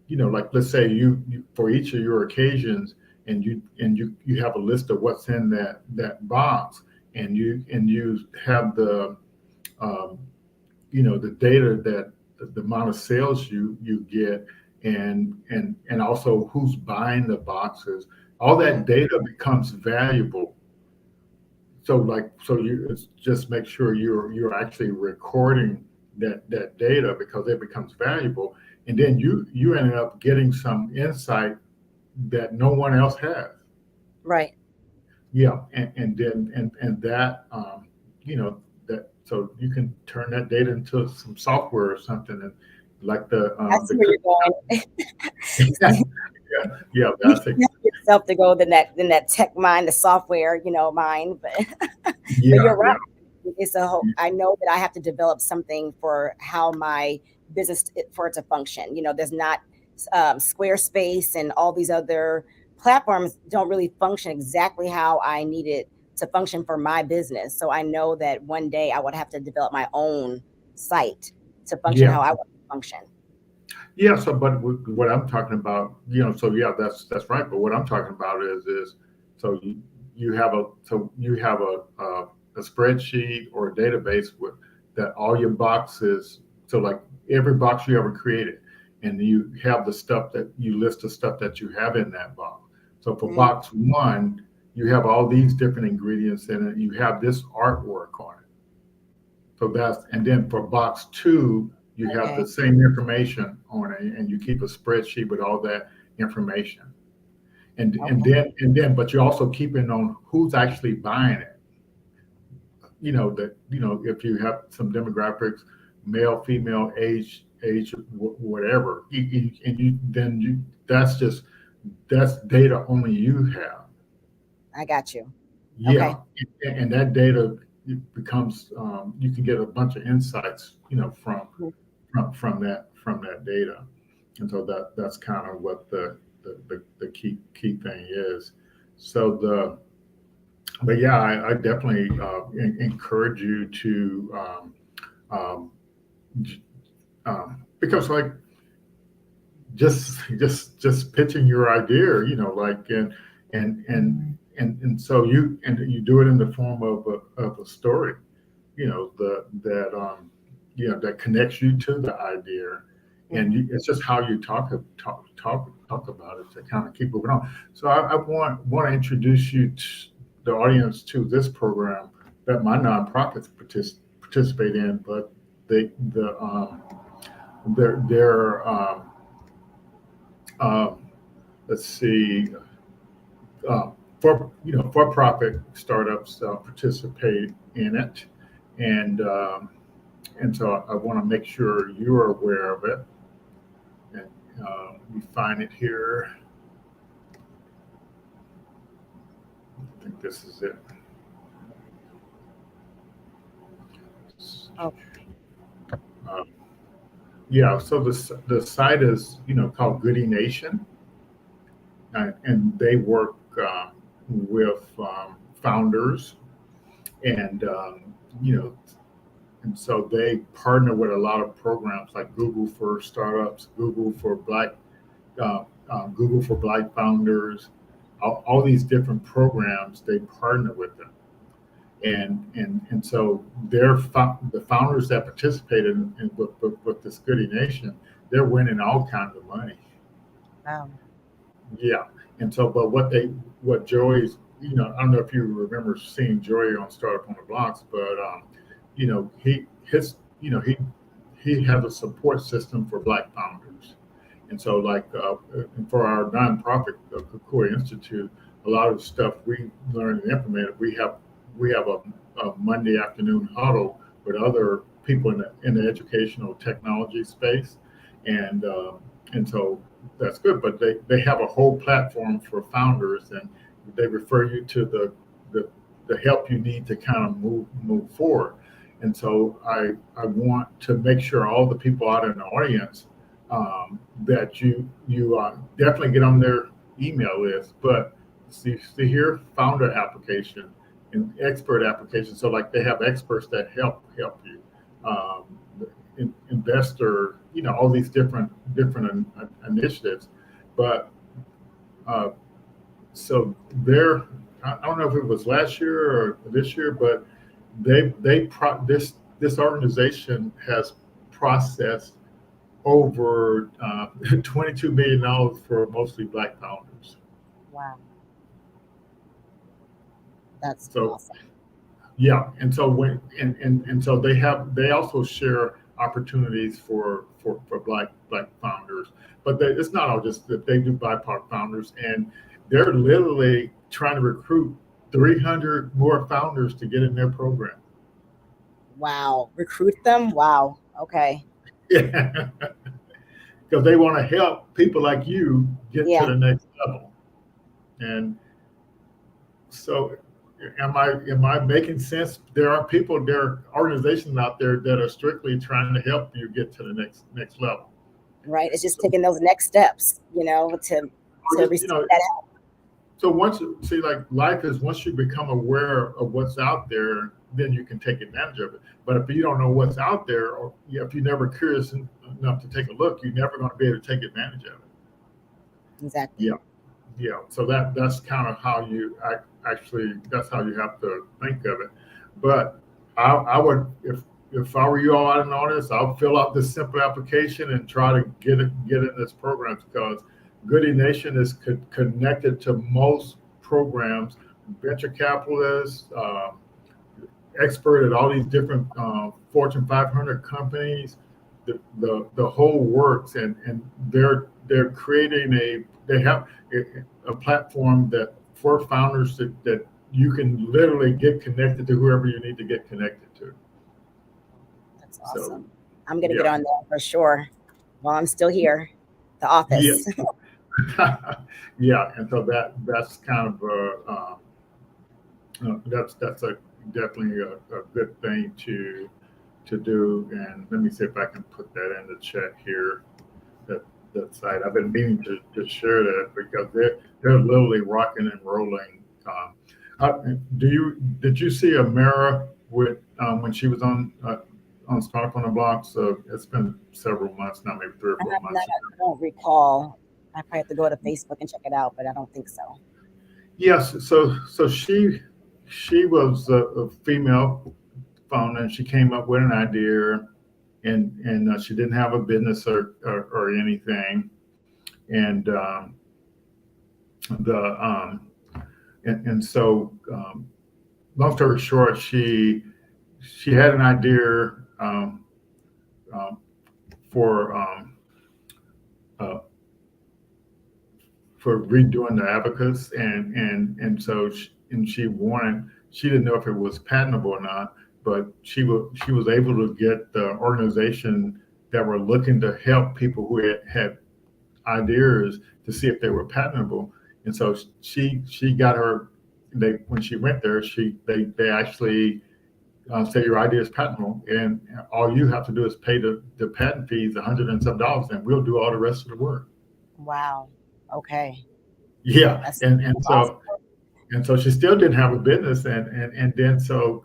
like let's say you for each of your occasions, and you have a list of what's in that box, and you have the the data, that the amount of sales you get, and also who's buying the boxes, all that data becomes valuable. So you just make sure you're actually recording that data, because it becomes valuable, and then you ended up getting some insight that no one else has. Right. Yeah, and then that that, so you can turn that data into some software or something, and like That's where you're going. yeah, You that's can help yourself to go in that tech mind, the software, mind, but yeah, you're right. it's a whole, I know that I have to develop something for how my business, for it to function. There's not Squarespace and all these other platforms don't really function exactly how I need it to function for my business. So I know that one day I would have to develop my own site to function Yeah. how I want to function. Yeah. So, but what I'm talking about, so yeah, that's right. But what I'm talking about is so you have a spreadsheet or a database with that all your boxes. So like every box you ever created, and you have the stuff that you list the stuff that you have in that box. So for box one, you have all these different ingredients in it. You have this artwork on it. So and then for box two, you have the same information on it, and you keep a spreadsheet with all that information. But you're also keeping on who's actually buying it. If you have some demographics, male, female, age, whatever, that's data only you have. I got you. Yeah, and that data becomes you can get a bunch of insights, from that data, and so that's kind of what the key thing is. But yeah, I definitely encourage you to um, because like just pitching your idea, and so you do it in the form of a story, that connects you to the idea, and it's just how you talk about it to kind of keep moving on. So I want to introduce you to the audience to this program that my nonprofits participate in, but they're let's see, for-profit startups participate in it, and so I want to make sure you're aware of it. And we find it here. I think this is it. Okay. Yeah. So the site is called Goody Nation, and they work with founders, and and so they partner with a lot of programs like Google for Startups, Google for Black Founders, all these different programs. They partner with them, and so the founders that participated with this Goody Nation, they're winning all kinds of money. Wow. Yeah, and so but what Joey's, I don't know if you remember seeing Joey on Startup on the Blocks, but he has a support system for Black founders, and so like for our nonprofit, the Kukua Institute, a lot of the stuff we learned and implemented, we have a Monday afternoon huddle with other people in the educational technology space, and so that's good. But they have a whole platform for founders, and they refer you to the help you need to kind of move forward. And so I want to make sure all the people out in the audience that you definitely get on their email list. But see here, founder application and expert application. So like they have experts that help you, investor, all these different initiatives. But so I don't know if it was last year or this year, but this organization has processed over $22 million for mostly Black founders. Wow. That's So awesome. yeah, and so so they also share opportunities for Black founders, but it's not all just that. They do BIPOC founders, and they're literally trying to recruit 300 more founders to get in their program. Wow. Recruit them? Wow. Okay. Yeah, because they want to help people like you get to the next level, and so am I making sense? There are people, there are organizations out there that are strictly trying to help you get to the next level. Right. It's just taking those next steps, to You receive know, that. so once you see, like, life is, once you become aware of what's out there, then you can take advantage of it. But if you don't know what's out there, or if you're never curious enough to take a look, you're never going to be able to take advantage of it. Exactly. Yeah. Yeah, so that's kind of how you actually, that's how you have to think of it. But I would, if I were you all out in this, I'll fill out this simple application and try to get in this program, because Goody Nation is connected to most programs, venture capitalists, expert at all these different Fortune 500 companies. The whole works, and they're creating they have a platform that for founders that you can literally get connected to whoever you need to get connected to. That's awesome. So, I'm gonna yeah. get on that for sure while I'm still here, the office. Yeah. Yeah, and so that's kind of that's definitely a good thing to do. And let me see if I can put that in the chat here. That site. I've been meaning to share that, because they're literally rocking and rolling. Did you see Amara with when she was on Startup on the Block? So it's been several months now, maybe 3 or 4 months. I don't recall. I probably have to go to Facebook and check it out, but I don't think so. Yes. So she was a female founder, and she came up with an idea, and she didn't have a business or anything, and so long story short, she had an idea for redoing the abacus, and so she didn't know if it was patentable or not, but she was able to get the organization that were looking to help people who had ideas to see if they were patentable. And so she got when she went there, they actually say your idea is patentable, and all you have to do is pay the patent fees, $100 and some, and we'll do all the rest of the work. Wow. Okay. Yeah, That's and awesome. so she still didn't have a business, and then so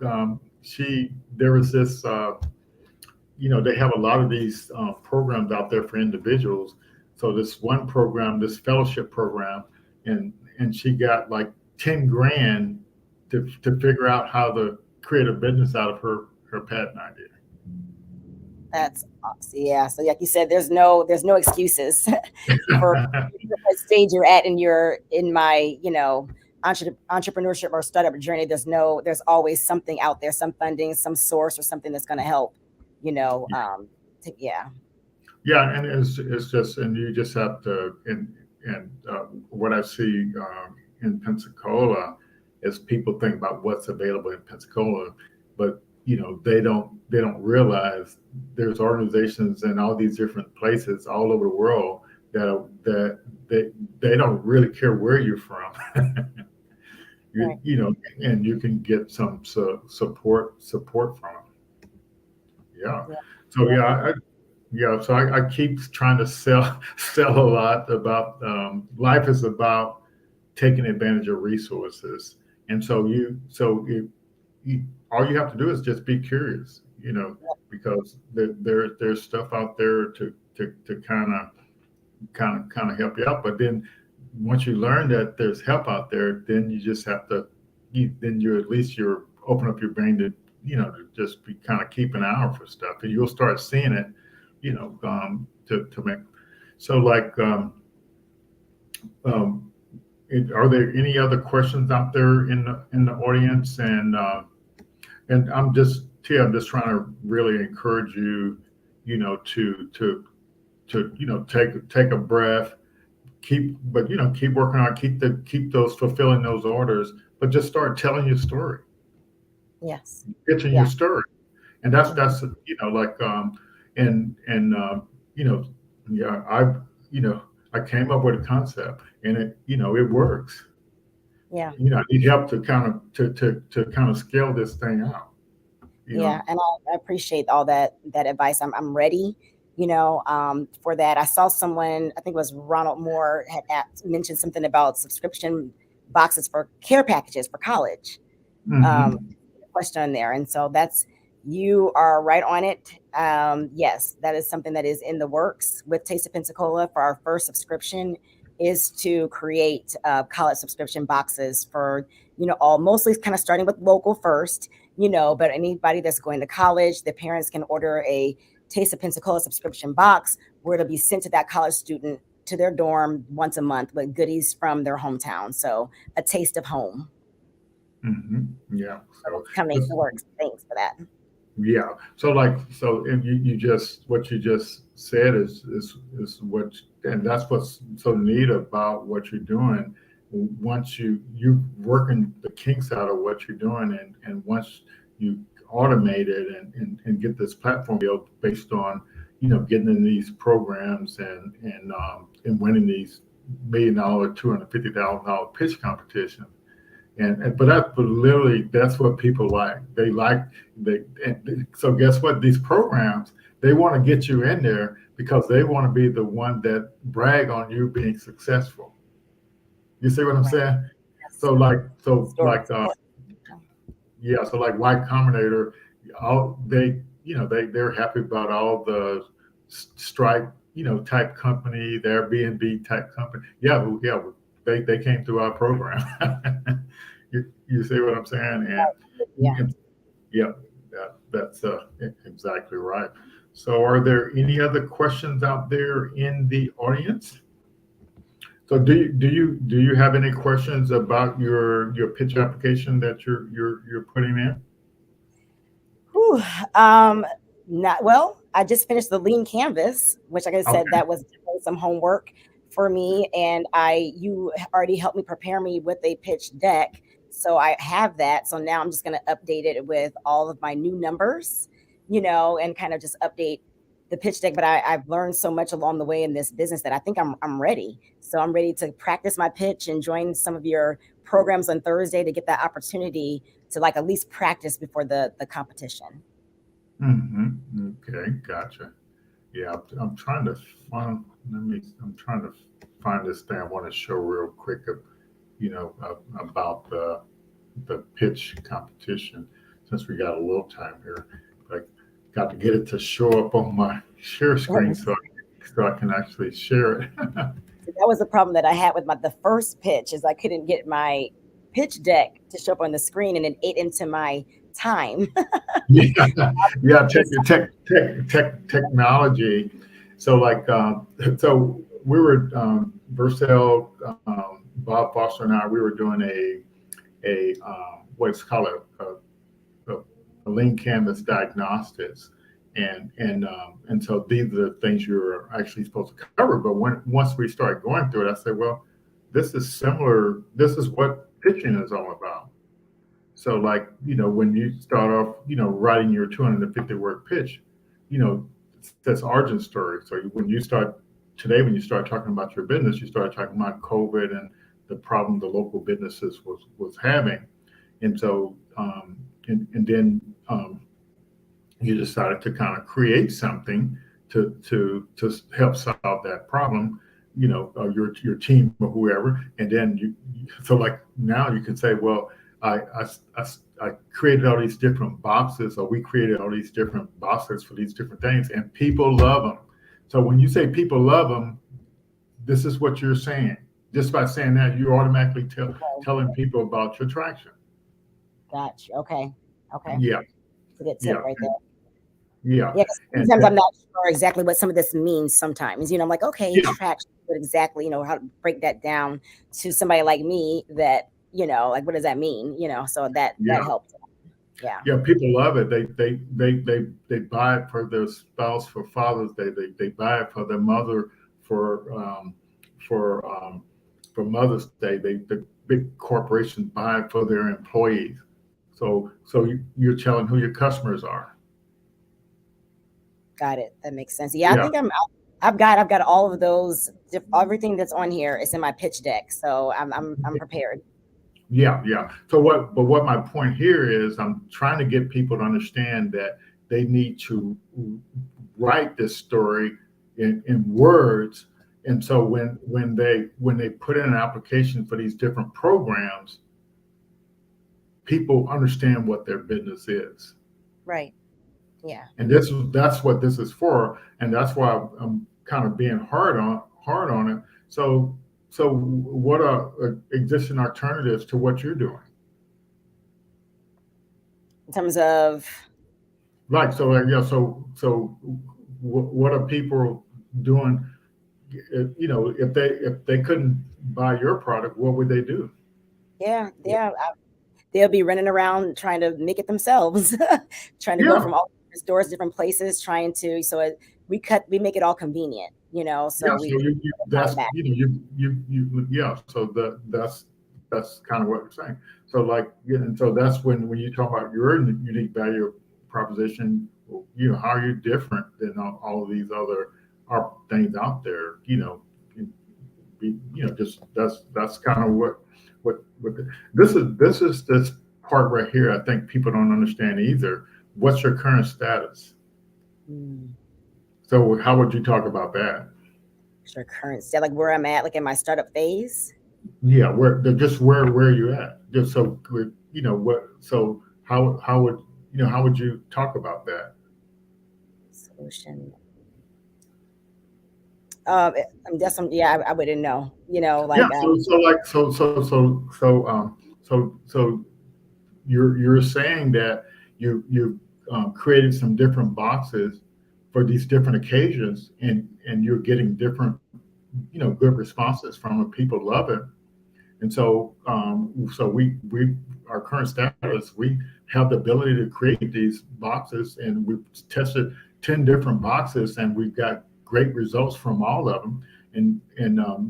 there was this they have a lot of these programs out there for individuals. So this one program, this fellowship program, and she got like 10 grand to figure out how to create a business out of her patent idea. That's awesome. Yeah. So like you said, there's no excuses for what stage you're at in my, entrepreneurship or startup journey. There's always something out there, some funding, some source, or something that's going to help, yeah. Yeah, and it's just, and you just have to, and what I see in Pensacola is people think about what's available in Pensacola, but they don't realize there's organizations in all these different places all over the world that they don't really care where you're from. Right. And you can get some support from them. Yeah. So so I keep trying to sell a lot about life is about taking advantage of resources, and so all you have to do is just be curious, because there's stuff out there to kind of help you out. But then once you learn that there's help out there, then you just have to you're open up your brain to to just be kind of keep an eye out for stuff, and you'll start seeing it, to make. So like, are there any other questions out there in the audience? And I'm just trying to really encourage you, to take a breath, keep working on, keep those fulfilling those orders, but just start telling your story. Yes. Pitching your story, and that's I came up with a concept, and it works. Yeah. I need help to kind of to kind of scale this thing out. Yeah, and I appreciate all that advice. I'm ready, for that. I saw someone, I think it was Ronald Moore, had mentioned something about subscription boxes for care packages for college. Mm-hmm. Question on there, and so you are right on it. Yes, that is something that is in the works with Taste of Pensacola. For our first subscription is to create college subscription boxes for all, mostly kind of starting with local first, but anybody that's going to college, the parents can order a Taste of Pensacola subscription box where it'll be sent to that college student to their dorm once a month with goodies from their hometown. So a taste of home. Mm-hmm. Yeah. So Coming to work. Thanks for that. yeah. So and you just what you just said is what, and that's what's so neat about what you're doing. Once you working the kinks out of what you're doing, and once you automate it and get this platform built based on getting in these programs and winning these $1 million, $250,000 pitch competitions. But literally that's what people like. So guess what? These programs, they want to get you in there because they want to be the one that brag on you being successful. You see what I'm saying? Yes. So like Y Combinator, they're happy about all the Stripe type company, the Airbnb type company. Yeah, they came through our program. You see what I'm saying? Yeah, that's exactly right. So, are there any other questions out there in the audience? So, do you have any questions about your pitch application that you're putting in? Whew, not well. I just finished the lean canvas, which, like I said, Okay. that was some homework for me, and you already helped me prepare me with a pitch deck, so I have that. So now I'm just going to update it with all of my new numbers, and kind of just update the pitch deck. But I've learned so much along the way in this business that I think I'm ready. So I'm ready to practice my pitch and join some of your programs on Thursday to get that opportunity to at least practice before the competition. Mm-hmm. Okay, gotcha. Yeah, I'm trying to find. I'm trying to find this thing I want to show real quick. About the pitch competition. Since we got a little time here, I got to get it to show up on my share screen so I can actually share it. That was the problem that I had with the first pitch, is I couldn't get my pitch deck to show up on the screen, and it ate into my time. Yeah, technology. So so we were Vercel, Bob Foster and I. We were doing a what's called a lean canvas diagnostics, and so these are the things you're actually supposed to cover. But once we started going through it, I said, well, this is similar. This is what pitching is all about. So when you start off, writing your 250 word pitch, that's origin story. So when you start talking about your business, you start talking about COVID and the problem the local businesses was having. And so, and then you decided to kind of create something to help solve that problem, your team or whoever. And then now you can say, well, I created all these different boxes, or we created all these different boxes for these different things, and people love them. So when you say people love them, this is what you're saying. Just by saying that, you're automatically telling people about your traction. Gotcha. Okay. Yeah. It's a good tip right there. Yeah. Yeah, sometimes I'm not sure exactly what some of this means sometimes. I'm like, okay, traction, but exactly, how to break that down to somebody like me that, what does that mean? So that helps. Yeah. Yeah, people love it. They buy it for their spouse for Father's Day. They buy it for their mother for Mother's Day. The big corporations buy it for their employees. So you're telling who your customers are. Got it. That makes sense. Yeah, I think I've got all of those. Everything that's on here is in my pitch deck, so I'm prepared. Yeah. So what my point here is, I'm trying to get people to understand that they need to write this story in words. And so when they put in an application for these different programs, people understand what their business is. Right. Yeah. And that's what this is for, and that's why I'm kind of being hard on it. So what are existing alternatives to what you're doing? In terms of, Right. So so what are people doing? If they couldn't buy your product, what would they do? yeah, they'll be running around trying to make it themselves, trying to go Yeah, from all different stores, different places, trying to. So we make it all convenient, yeah. so we So you that's automatic. yeah. So that's kind of what you're saying. So like, yeah, and so that's when you talk about your unique value proposition. How are you different than all of these other things out there? Just that's kind of this part right here. I think people don't understand either. What's your current status? Mm, So how would you talk about that? sure, current state, like where I'm at, like in my startup phase. Yeah, where you at? Just so what. So how would you talk about that? Solution. I'm just some, yeah, I wouldn't know, Yeah. like So you're saying that you created some different boxes for these different occasions, and you're getting different good responses from it. People love it. And so we our current status, we have the ability to create these boxes, and we've tested 10 different boxes, and we've got great results from all of them. And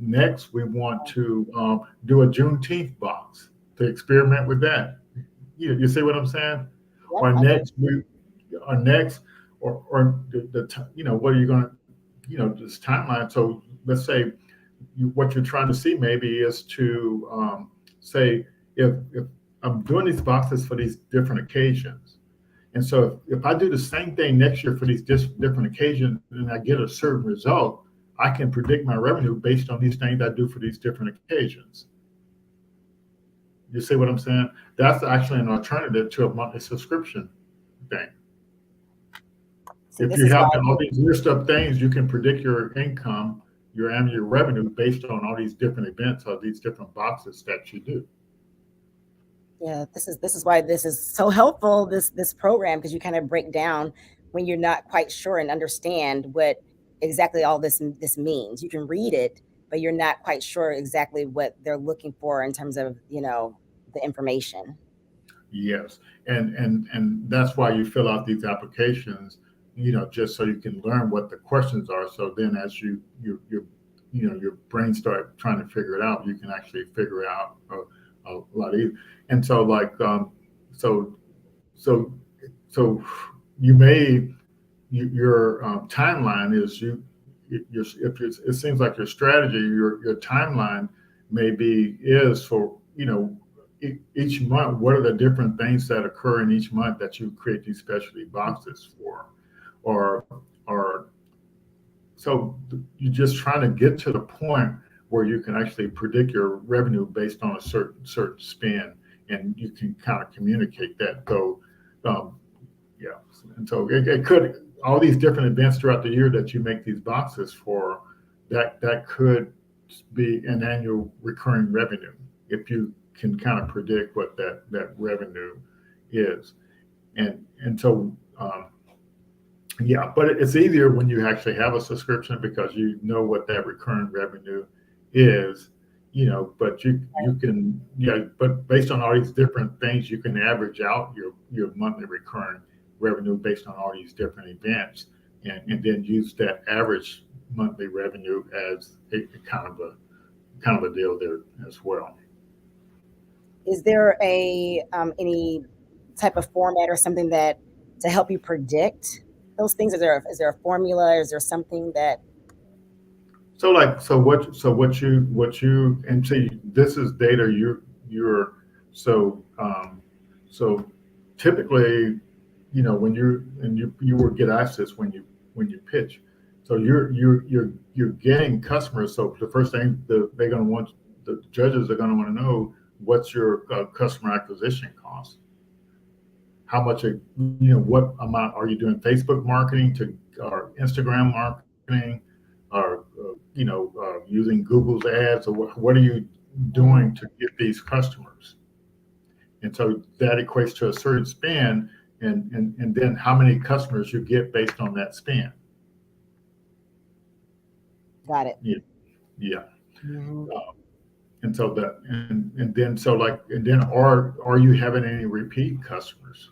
next, we want to do a Juneteenth box to experiment with that. You see what I'm saying? yep, Or I do. next, or what are you going to, this timeline. So let's say what you're trying to see maybe is to say, if I'm doing these boxes for these different occasions, and so if I do the same thing next year for these different occasions and I get a certain result, I can predict my revenue based on these things I do for these different occasions. You see what I'm saying? That's actually an alternative to a monthly subscription thing. See, If this you is why. have all these list of things, you can predict your income, your annual revenue based on all these different events or these different boxes that you do. Yeah, this is why this is so helpful, this program, because you kind of break down when you're not quite sure and understand what exactly all this means. You can read it, but you're not quite sure exactly what they're looking for in terms of, the information. Yes, and that's why you fill out these applications, just so you can learn what the questions are. So then, as your brain start trying to figure it out, you can actually figure it out a lot easier. And so, like, so so so you may your timeline is it seems like your strategy, your timeline maybe is for each month. What are the different things that occur in each month that you create these specialty boxes for, or or so you're just trying to get to the point where you can actually predict your revenue based on a certain spend, and you can kind of communicate that. So um, yeah, and so it could, all these different events throughout the year that you make these boxes for, that could be an annual recurring revenue if you can kind of predict what that revenue is. And so yeah, but it's easier when you actually have a subscription because you know what that recurring revenue is. But you can, but based on all these different things, you can average out your monthly recurring revenue based on all these different events, and then use that average monthly revenue as a kind of a deal there as well. Is there a any type of format or something that to help you predict those things? Is there a formula? Is there something that? So what you and see, this is data you're So so typically, when you will get access when you pitch. So you're getting customers. So the first thing they're going to want, the judges are going to want to know, what's your customer acquisition cost? How much, what amount are you doing Facebook marketing to, or Instagram marketing, or using Google's ads, or what are you doing to get these customers? And so that equates to a certain spend, and then how many customers you get based on that spend. Got it. Yeah, yeah. Mhm. And so that, and then so like, and then are you having any repeat customers?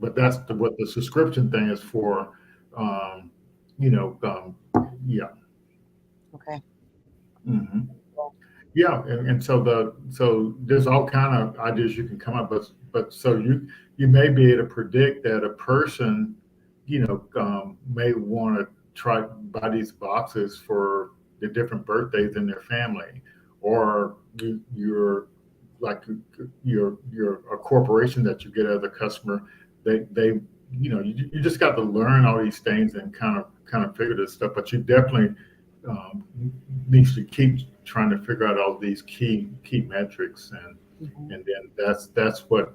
But that's what the subscription thing is for. Um, yeah. Okay. hmm Yeah, and so there's all kind of ideas you can come up with, but so you may be able to predict that a person, may want to try buy these boxes for the different birthdays in their family, or you're like you're a corporation that you get as a customer. They you just got to learn all these things and kind of figure this stuff, but you definitely um, needs to keep trying to figure out all these key metrics, Mhm. and then that's what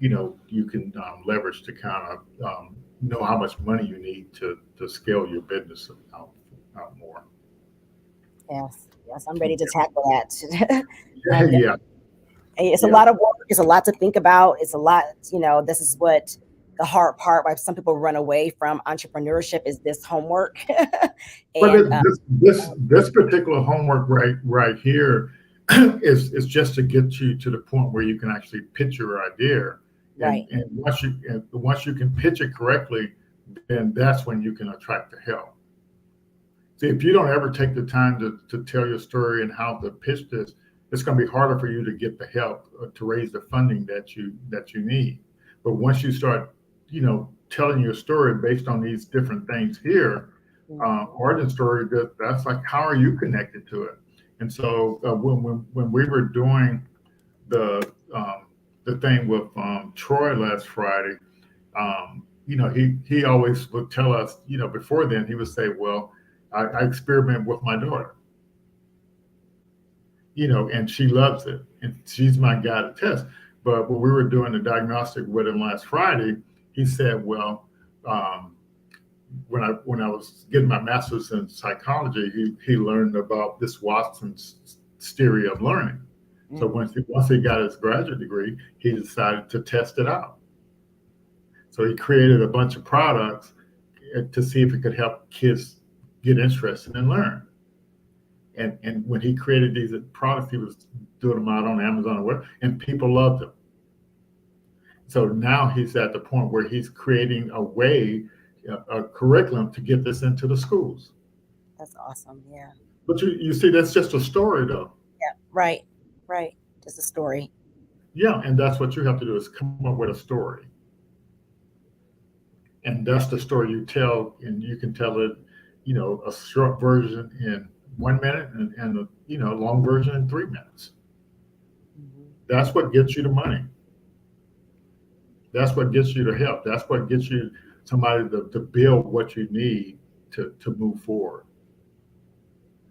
you can leverage to kind of know how much money you need to scale your business out more. Yes. Yes. I'm ready to tackle that. Yeah, yeah, It's a yeah. lot of work. It's a lot to think about. It's a lot, this is what the hard part, why some people run away from entrepreneurship, is this homework. But And this particular homework right here is just to get you to the point where you can actually pitch your idea, and right. once you can pitch it correctly, then that's when you can attract the help. See, if you don't ever take the time to tell your story and how to pitch this, it's going to be harder for you to get the help to raise the funding that you need. But once you start, telling your story based on these different things here, Mhm. origin story, that's like, how are you connected to it? And so when we were doing the the thing with Troy last Friday, he always would tell us, before then he would say, well, I experiment with my daughter, and she loves it, and she's my guy to test. But when we were doing the diagnostic with him last Friday, he said, well, um, when I was getting my master's in psychology, he learned about this Watson's theory of learning. So Mhm. once he got his graduate degree, he decided to test it out. So he created a bunch of products to see if it could help kids get interested and learn. And when he created these products, he was doing them out on Amazon and web, and people loved them. So now he's at the point where he's creating a curriculum to get this into the schools. That's awesome. Yeah. But you see, that's just a story, though. Yeah. Right. Right. Just a story. Yeah, and that's what you have to do, is come up with a story, and that's the story you tell, and you can tell it, a short version in 1 minute, and a long version in 3 minutes. Mhm. That's what gets you the money. That's what gets you the help. That's what gets you somebody to build what you need to move forward.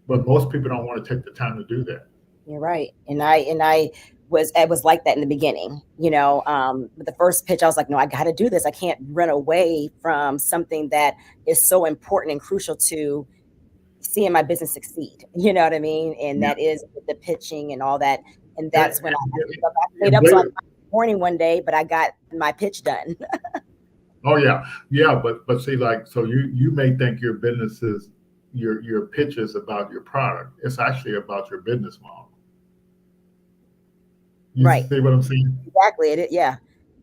But most people don't want to take the time to do that. You're right. And I was like that in the beginning. With the first pitch, I was like, no, I got to do this. I can't run away from something that is so important and crucial to seeing my business succeed. You know what I mean? And Yeah. that is the pitching and all that. And And, that's when and, I stayed and up till believe like it. morning one day, but I got my pitch done. Oh yeah, yeah. But see, like, so you may think your business is your pitch is about your product. It's actually about your business model. You Right. see what I'm saying? Exactly. Yeah.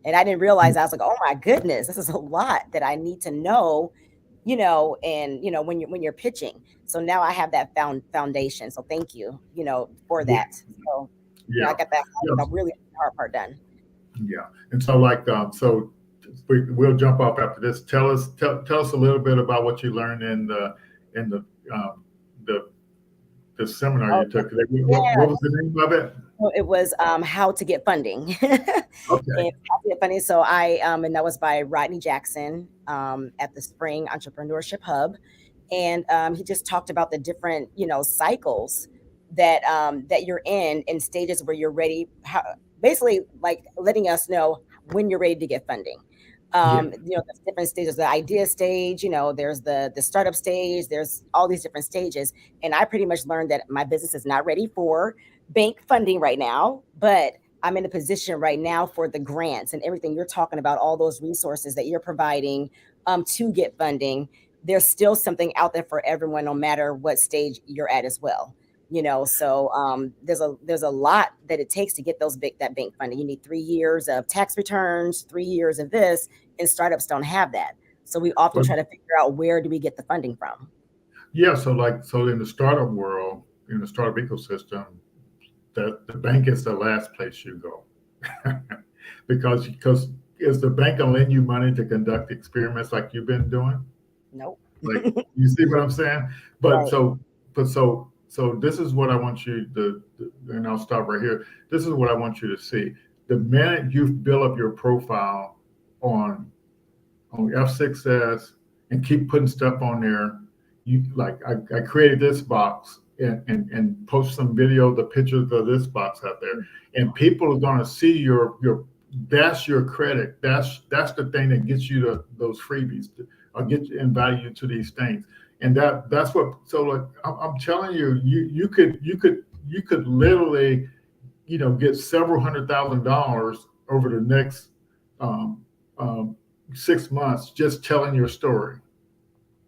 And I didn't realize, I was like, oh my goodness, this is a lot that I need to know, and when you're pitching. So now I have that foundation. So thank you, for Yeah, that. So, I yeah, got that yeah, really hard part done. yeah. And so, like, so we'll jump off after this. Tell us a little bit about what you learned in the um, the the seminar Oh, you took. yeah. What was the name of it? So it was how to get funding. Okay. And how to get funding. So I and that was by Rodney Jackson at the Spring Entrepreneurship Hub. And he just talked about the different, cycles that you're in stages where you're ready, basically like letting us know when you're ready to get funding. Yeah. There's different stages, the idea stage, there's the startup stage, there's all these different stages. And I pretty much learned that my business is not ready for bank funding right now, but I'm in a position right now for the grants and everything you're talking about, all those resources that you're providing to get funding. There's still something out there for everyone, no matter what stage you're at as well. So there's a lot that it takes to get that bank funding. You need 3 years of tax returns, 3 years of this, and startups don't have that. So we often try to figure out, where do we get the funding from? Yeah. So in the startup world, in the startup ecosystem, the bank is the last place you go. because is the bank gonna lend you money to conduct experiments like you've been doing? Nope. Like, you see what I'm saying? But Right. so this is what I want you to, and I'll stop right here. This is what I want you to see. The minute you build up your profile on F6S and keep putting stuff on there, you like I created this box and post some video, the pictures of this box out there, and people are gonna see your that's your credit. That's the thing that gets you to those freebies, or get you and value to these things. And that's what. So like I'm telling you, you could literally, get several $100,000 over the next um, um, 6 months just telling your story,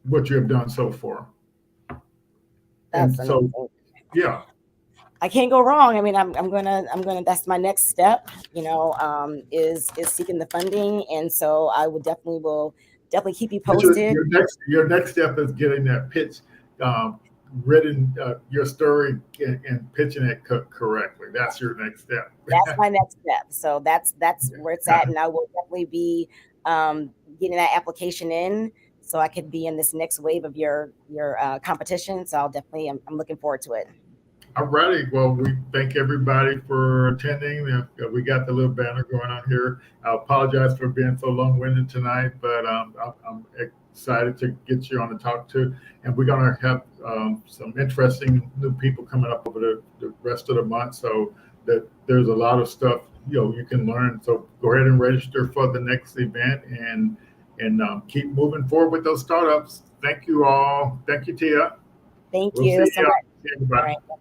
what you have done so far. That's And so, amazing. yeah. I can't go wrong. I mean, I'm gonna that's my next step, is seeking the funding. And so I will definitely keep you But posted. your next step is getting that pitch written, your story, and pitching it correctly. That's your next step. That's my next step. So that's where it's at. And I will definitely be getting that application in, so I could be in this next wave of your competition. So I'm looking forward to it. All righty. Well, we thank everybody for attending. We got the little banner going on here. I apologize for being so long-winded tonight, but I'm excited to get you on to talk to. And we're going to have some interesting new people coming up over the rest of the month, so that there's a lot of stuff you can learn. So go ahead and register for the next event, and keep moving forward with those startups. Thank you all. Thank you, Tia. Thank We'll you see so you. much. See everybody. All right.